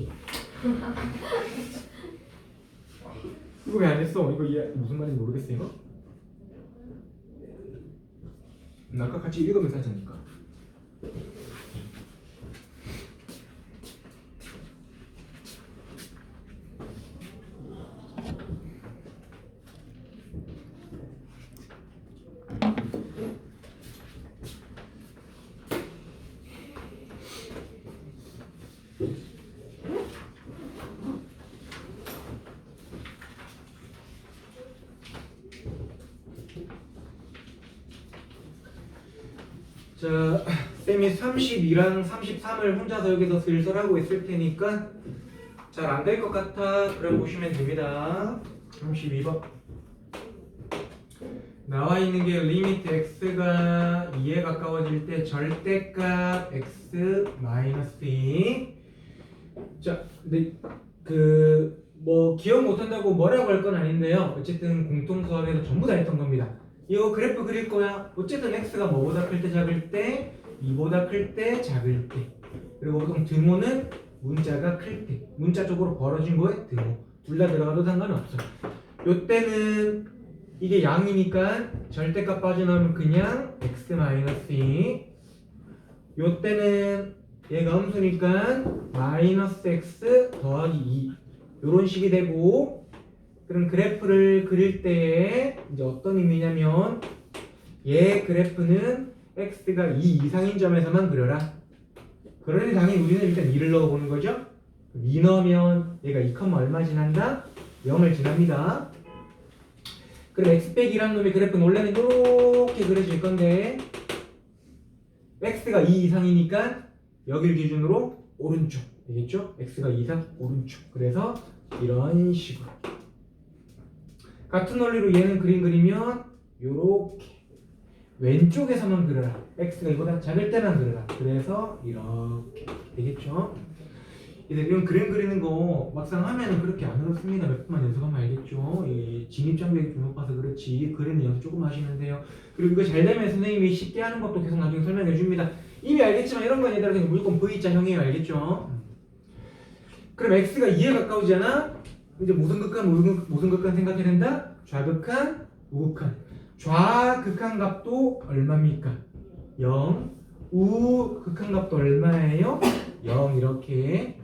이거 왜 안 했어? 이거 무슨 말인지 모르겠어 이거? 아까 같이 읽으면서 하자니까. 자, 쌤이 32랑 33을 혼자서 여기서 슬슬 하고 있을 테니까 잘 안 될 것 같아. 그럼 보시면 됩니다. 32번 나와 있는 게 리미트 x가 2에 가까워질 때 절대값 x 마이너스 2. 자, 근데 뭐 기억 못한다고 뭐라고 할 건 아닌데요. 어쨌든 공통 수업에서 전부 다 했던 겁니다. 이거 그래프 그릴 거야. 어쨌든 x가 뭐보다 클 때 작을 때 2보다 클 때 작을 때 그리고 보통 등호는 문자가 클 때 문자 쪽으로 벌어진 거에 등호 둘 다 들어가도 상관없어. 요때는 이게 양이니까 절대값 빠져나오면 그냥 x-2. 요때는 얘가 음수니까 마이너스 x 더하기 2 요런 식이 되고, 그럼 그래프를 그릴 때에 이제 어떤 의미냐면 얘 그래프는 x가 2 이상인 점에서만 그려라. 그러니 당연히 우리는 일단 2를 넣어보는 거죠. 2 넣으면 얘가 2, 얼마 지난다? 0을 지납니다. 그럼 x 빼기 2란 놈의 그래프는 원래는 이렇게 그려질 건데 x가 2 이상이니까 여기를 기준으로 오른쪽 되겠죠? x가 2 이상 오른쪽. 그래서 이런 식으로 같은 원리로 얘는 그림 그리면 요렇게 왼쪽에서만 그려라. x가 이보다 작을 때만 그려라. 그래서 이렇게 되겠죠? 이런 그림 그리는 거 막상 하면은 그렇게 안 어렵습니다. 몇 번만 연습하면 알겠죠? 이 진입장벽이 좀 높아서 그렇지 그리는 연습 조금 하시면 돼요. 그리고 이거 잘 되면 선생님이 쉽게 하는 것도 계속 나중에 설명해 줍니다. 이미 알겠지만 이런 건 얘들아 그냥 무조건 V자형이에요. 알겠죠? 그럼 x가 2에 가까우잖아? 이제 무슨 극한 생각해야 된다? 좌극한, 우극한. 좌극한 값도 얼마입니까? 0. 우극한 값도 얼마예요? 0 이렇게.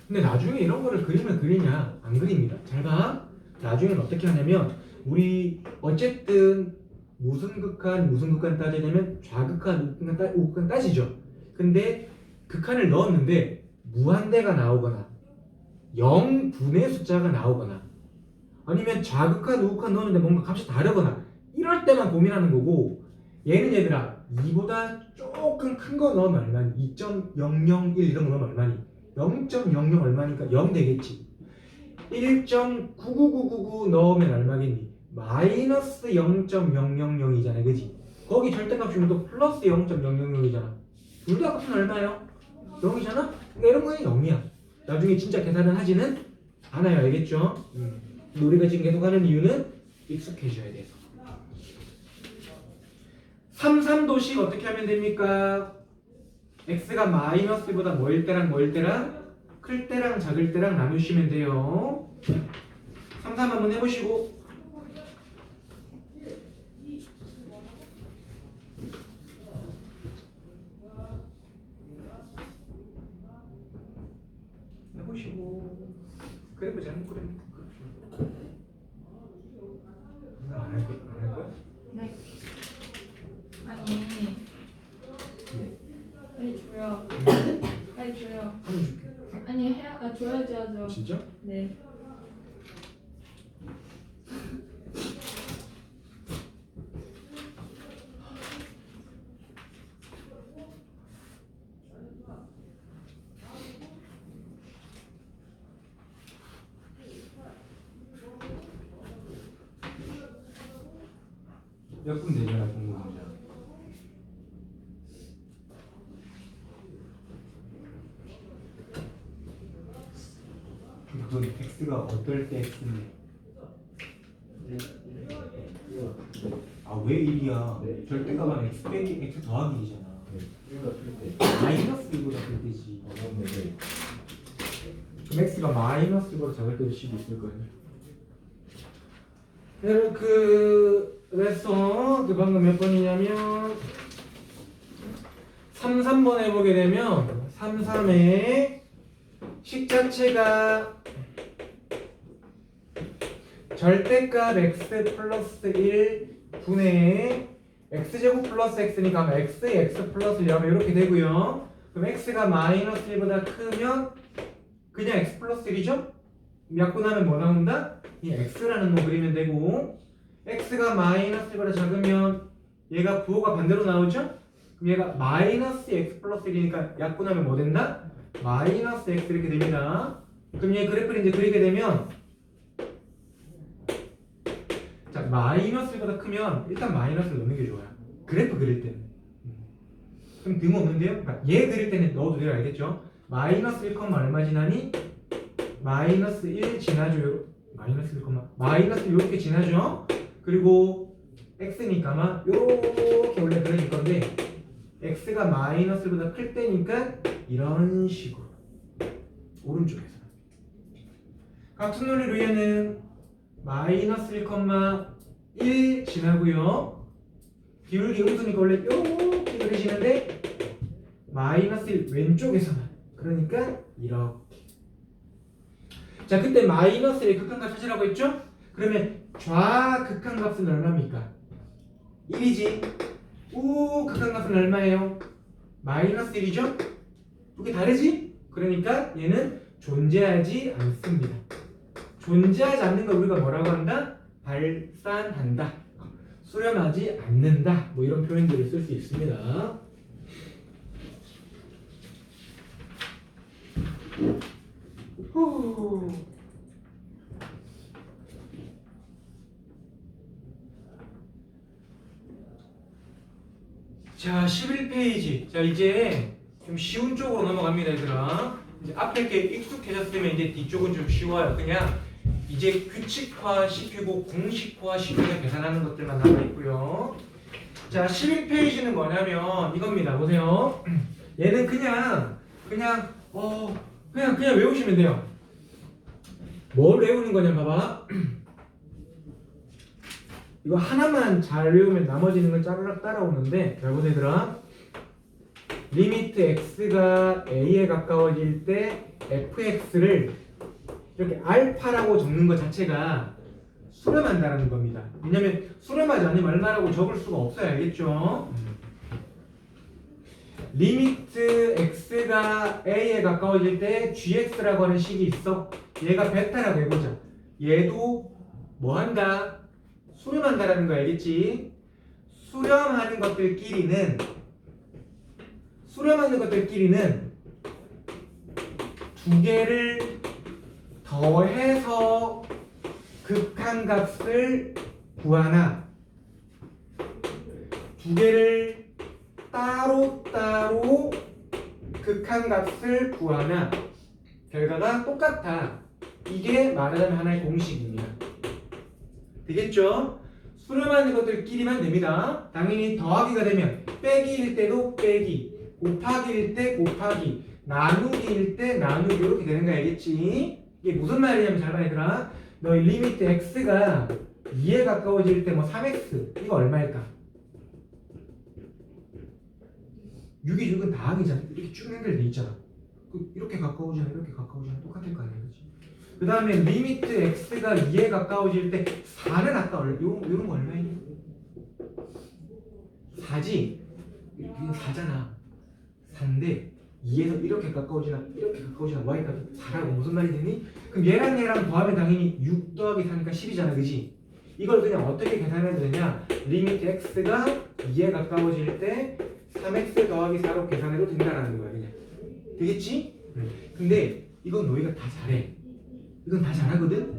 근데 나중에 이런 거를 그리면 그리냐? 안 그립니다. 잘 봐. 나중에는 어떻게 하냐면 우리 어쨌든 무슨 극한 따지냐면 좌극한, 우극한 따지죠. 근데 극한을 넣었는데 무한대가 나오거나 0분의 숫자가 나오거나 아니면 좌극한, 우극한 넣었는데 뭔가 값이 다르거나 이럴 때만 고민하는 거고, 얘는 얘들아 2보다 조금 큰 거 넣으면 얼마니? 2.001 이런 거 넣으면 얼마니? 0.00 얼마니까 0 되겠지. 1.99999 넣으면 얼마겠니? 마이너스 0.000이잖아, 그지? 거기 절대값이면 또 플러스 0.000이잖아. 둘 다 값은 얼마예요? 0이잖아? 그러니까 이런 거는 0이야. 나중에 진짜 계산을 하지는 않아요. 알겠죠? 우리가 지금 계속 하는 이유는 익숙해져야 돼서. 3도씩 어떻게 하면 됩니까? x가 마이너스보다 뭐일 때랑 뭐일 때랑 클 때랑 작을 때랑 나누시면 돼요. 3 한번 해보시고. 해보시고. 그래 보자. 그래. 안할 거야? 네. 아니. 빨리 줘요. 빨리 줘요. 한번 줄게. 아니 줘야지 하죠. 진짜? 네. 몇 분 되잖아 공부 문제. 그건 x가 어떨 때 x인데? 아 왜 1이야? 절대값은 x 빼기 x 더하기 1이잖아. 마이너스 1보다 될 때지. 그럼 x가 마이너스 1보다 작을 때도 식이 있을 거예요. 그래서 그 방금 몇 번이냐면 3번 해보게 되면 3의 식 자체가 절대값 x 플러스 1 분의 x제곱 플러스 x니까 x에 x 플러스 1 이렇게 되고요. 그럼 x가 마이너스 1보다 크면 그냥 x 플러스 1이죠? 약분하면 뭐 나온다? 이 x라는 거 그리면 되고, x가 마이너스 1보다 작으면 얘가 부호가 반대로 나오죠? 그럼 얘가 마이너스 x 플러스 1이니까 약분하면 뭐 된다? 마이너스 x 이렇게 됩니다. 그럼 얘 그래프를 이제 그리게 되면, 자 마이너스 1보다 크면 일단 마이너스를 넣는 게 좋아요. 그래프 그릴 때는. 그럼 등 없는데요? 그러니까 얘 그릴 때는 넣어도 돼요. 알겠죠? 마이너스 1, 얼마 지나니? 마이너스 1 지나죠. 마이너스 1, 마이너스 이렇게 지나죠. 그리고 x니까 아마 이렇게 원래 그려질 건데 x가 마이너스보다 클 때니까 이런 식으로 오른쪽에서 각순 논리 위에는 마이너스 1, 지나고요. 기울기 음수니까 원래 이렇게 그리시는데 마이너스 1 왼쪽에서만, 그러니까 이렇게. 자, 그때 마이너스 1의 극한값 찾으라고 했죠? 그러면 좌극한값은 얼마입니까? 1이지. 극한값은 얼마예요? 마이너스 1이죠? 두 개 다르지? 그러니까 얘는 존재하지 않습니다. 존재하지 않는 걸 우리가 뭐라고 한다? 발산한다. 수렴하지 않는다. 뭐 이런 표현들을 쓸 수 있습니다. 후. 자, 11페이지. 자, 이제 좀 쉬운 쪽으로 넘어갑니다, 얘들아. 이제 앞에 게 익숙해졌으면 이제 뒤쪽은 좀 쉬워요. 그냥 이제 규칙화 시키고 공식화 시켜서 계산하는 것들만 남아 있고요. 자, 11페이지는 뭐냐면 이겁니다. 보세요. 얘는 그냥 외우시면 돼요. 뭘 외우는 거냐 봐봐. 이거 하나만 잘 외우면 나머지는 건 짜르륵 따라오는데, 잘 보세요 얘들아. 리미트 x가 a에 가까워질 때 fx를 이렇게 알파라고 적는 것 자체가 수렴한다는 겁니다. 왜냐면 수렴하지 않으면 얼마라고 적을 수가 없어요. 알겠죠? 리미트 x가 a에 가까워질 때 gx라고 하는 식이 있어. 얘가 베타라고 해보자. 얘도 뭐 한다? 수렴한다라는 거 알겠지? 수렴하는 것들끼리는 두 개를 더해서 극한값을 구하나 두 개를 따로따로 극한값을 구하나 결과가 똑같아. 이게 말하자면 하나의 공식입니다. 되겠죠? 수렴하는 것들끼리만 됩니다. 당연히 더하기가 되면 빼기일 때도 빼기, 곱하기일 때 곱하기, 나누기일 때 나누기 이렇게 되는 거 알겠지? 이게 무슨 말이냐면 잘 봐 얘들아. 너희 리미트 x가 2에 가까워질 때 뭐 3x 이거 얼마일까? 6이 6은 다항이잖아. 이렇게 쭉 연결돼 있잖아. 이렇게 가까워지나 이렇게 가까워지나 똑같을 거 아니야, 그렇지? 그 다음에 리미트 x가 2에 가까워질 때 4는 아까 요런 거 얼마이니? 4지? 이게 4잖아. 4인데 2에서 이렇게 가까워지나 y가 4라고 무슨 말이 되니? 그럼 얘랑 더하면 당연히 6 더하기 4니까 10이잖아, 그지? 이걸 그냥 어떻게 계산해도 되냐? 리미트 x가 2에 가까워질 때 3x 더하기 4로 계산해도 된다라는 거야, 그냥. 되겠지? 근데 이건 너희가 다 잘해. 이건 다 잘하거든?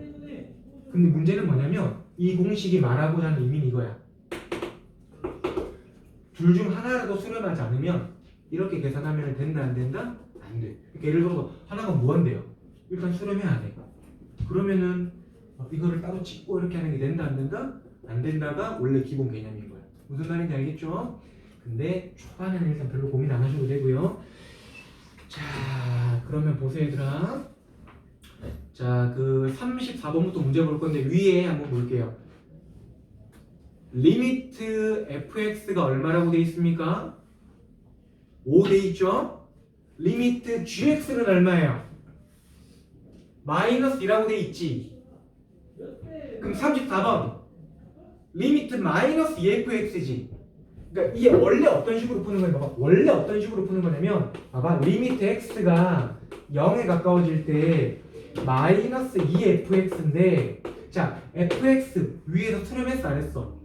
근데 문제는 뭐냐면 이 공식이 말하고자 하는 의미는 이거야. 둘 중 하나라도 수렴하지 않으면 이렇게 계산하면 된다 안 된다? 안 돼. 그러니까 예를 들어서 하나가 무한대요. 일단 수렴해야 돼. 그러면은 이거를 따로 찍고 이렇게 하는 게 된다 안 된다? 안 된다가 원래 기본 개념인 거야. 무슨 말인지 알겠죠? 근데 초반에는 일단 별로 고민 안 하셔도 되고요. 자, 그러면 보세요 얘들아. 자, 그 34번부터 문제 볼 건데 위에 한번 볼게요. 리미트 fx가 얼마라고 돼 있습니까? 5 돼 있죠? 리미트 gx는 얼마예요? 마이너스 2라고 돼 있지. 그럼 34번 리미트 마이너스 2fx지. 그러니까 이게 원래 어떤 식으로 푸는 거냐? 봐봐. 원래 어떤 식으로 푸는 거냐면 봐봐. 리미트 x가 0에 가까워질 때 마이너스 2fx인데 자 fx 위에서 수렴했어 안 했어?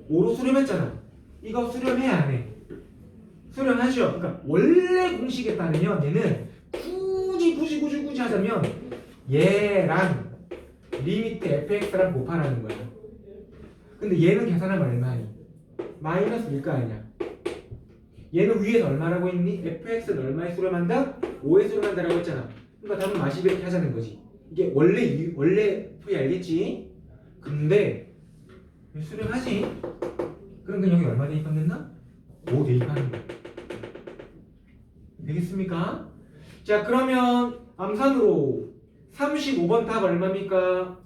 5로 수렴했잖아. 이거 수렴해야 안 해? 수렴하죠. 그러니까 원래 공식에 따르면 얘는 굳이 하자면 얘랑 리미트 fx랑 곱하라는 거야. 근데 얘는 계산하면 얼마니? 마이너스 1거 아니야. 얘는 위에서 얼마라고 했니? fx는 얼마에 수렴한다? 5에 수렴한다라고 했잖아. 그러니까 답은 마시 이렇게 하자는 거지. 이게 원래 풀이 알겠지? 근데 수렴하지? 그럼 여기 얼마 대입하면 5 대입하는 거야. 되겠습니까? 자, 그러면 암산으로 35번 답 얼마입니까?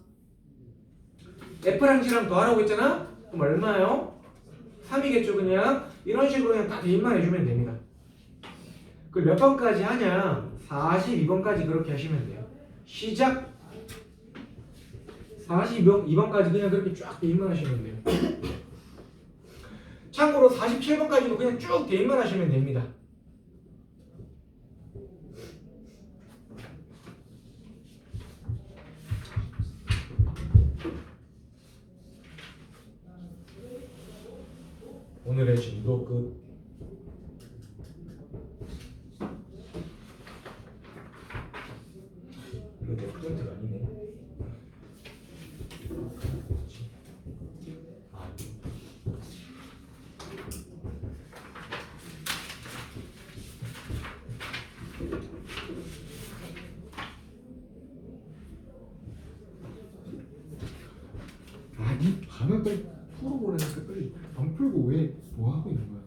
F랑 G랑 더하라고 했잖아? 그럼 얼마요? 3이겠죠 그냥? 이런 식으로 그냥 다 대입만 해주면 됩니다. 그럼 몇 번까지 하냐? 42번까지 그렇게 하시면 돼요. 시작! 42번까지 그냥 그렇게 쫙 대입만 하시면 돼요. 참고로 47번까지도 그냥 쭉 대입만 하시면 됩니다. 오늘의 진도 끝. 이거 내 프린트가 아니네. 아니 반은 빨리 풀어보라니까 빨리 안 풀고 왜 뭐 하고 있는 거야?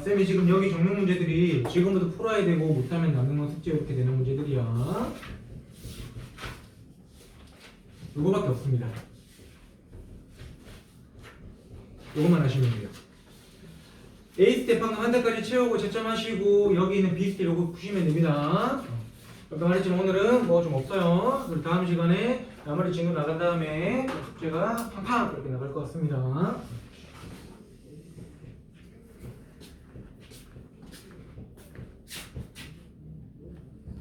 쌤이 지금 여기 적는 문제들이 지금부터 풀어야 되고 못하면 남는 건 숙제 이렇게 되는 문제들이야. 요거밖에 없습니다. 요것만 하시면 돼요. A 스텝 방금 한 대까지 채우고 채점하시고 여기 있는 B 스텝 요거 푸시면 됩니다. 아까 말했지만 오늘은 뭐 좀 없어요. 그리고 다음 시간에 나머지 친구 나간 다음에 숙제가 팡팡 이렇게 나갈 것 같습니다.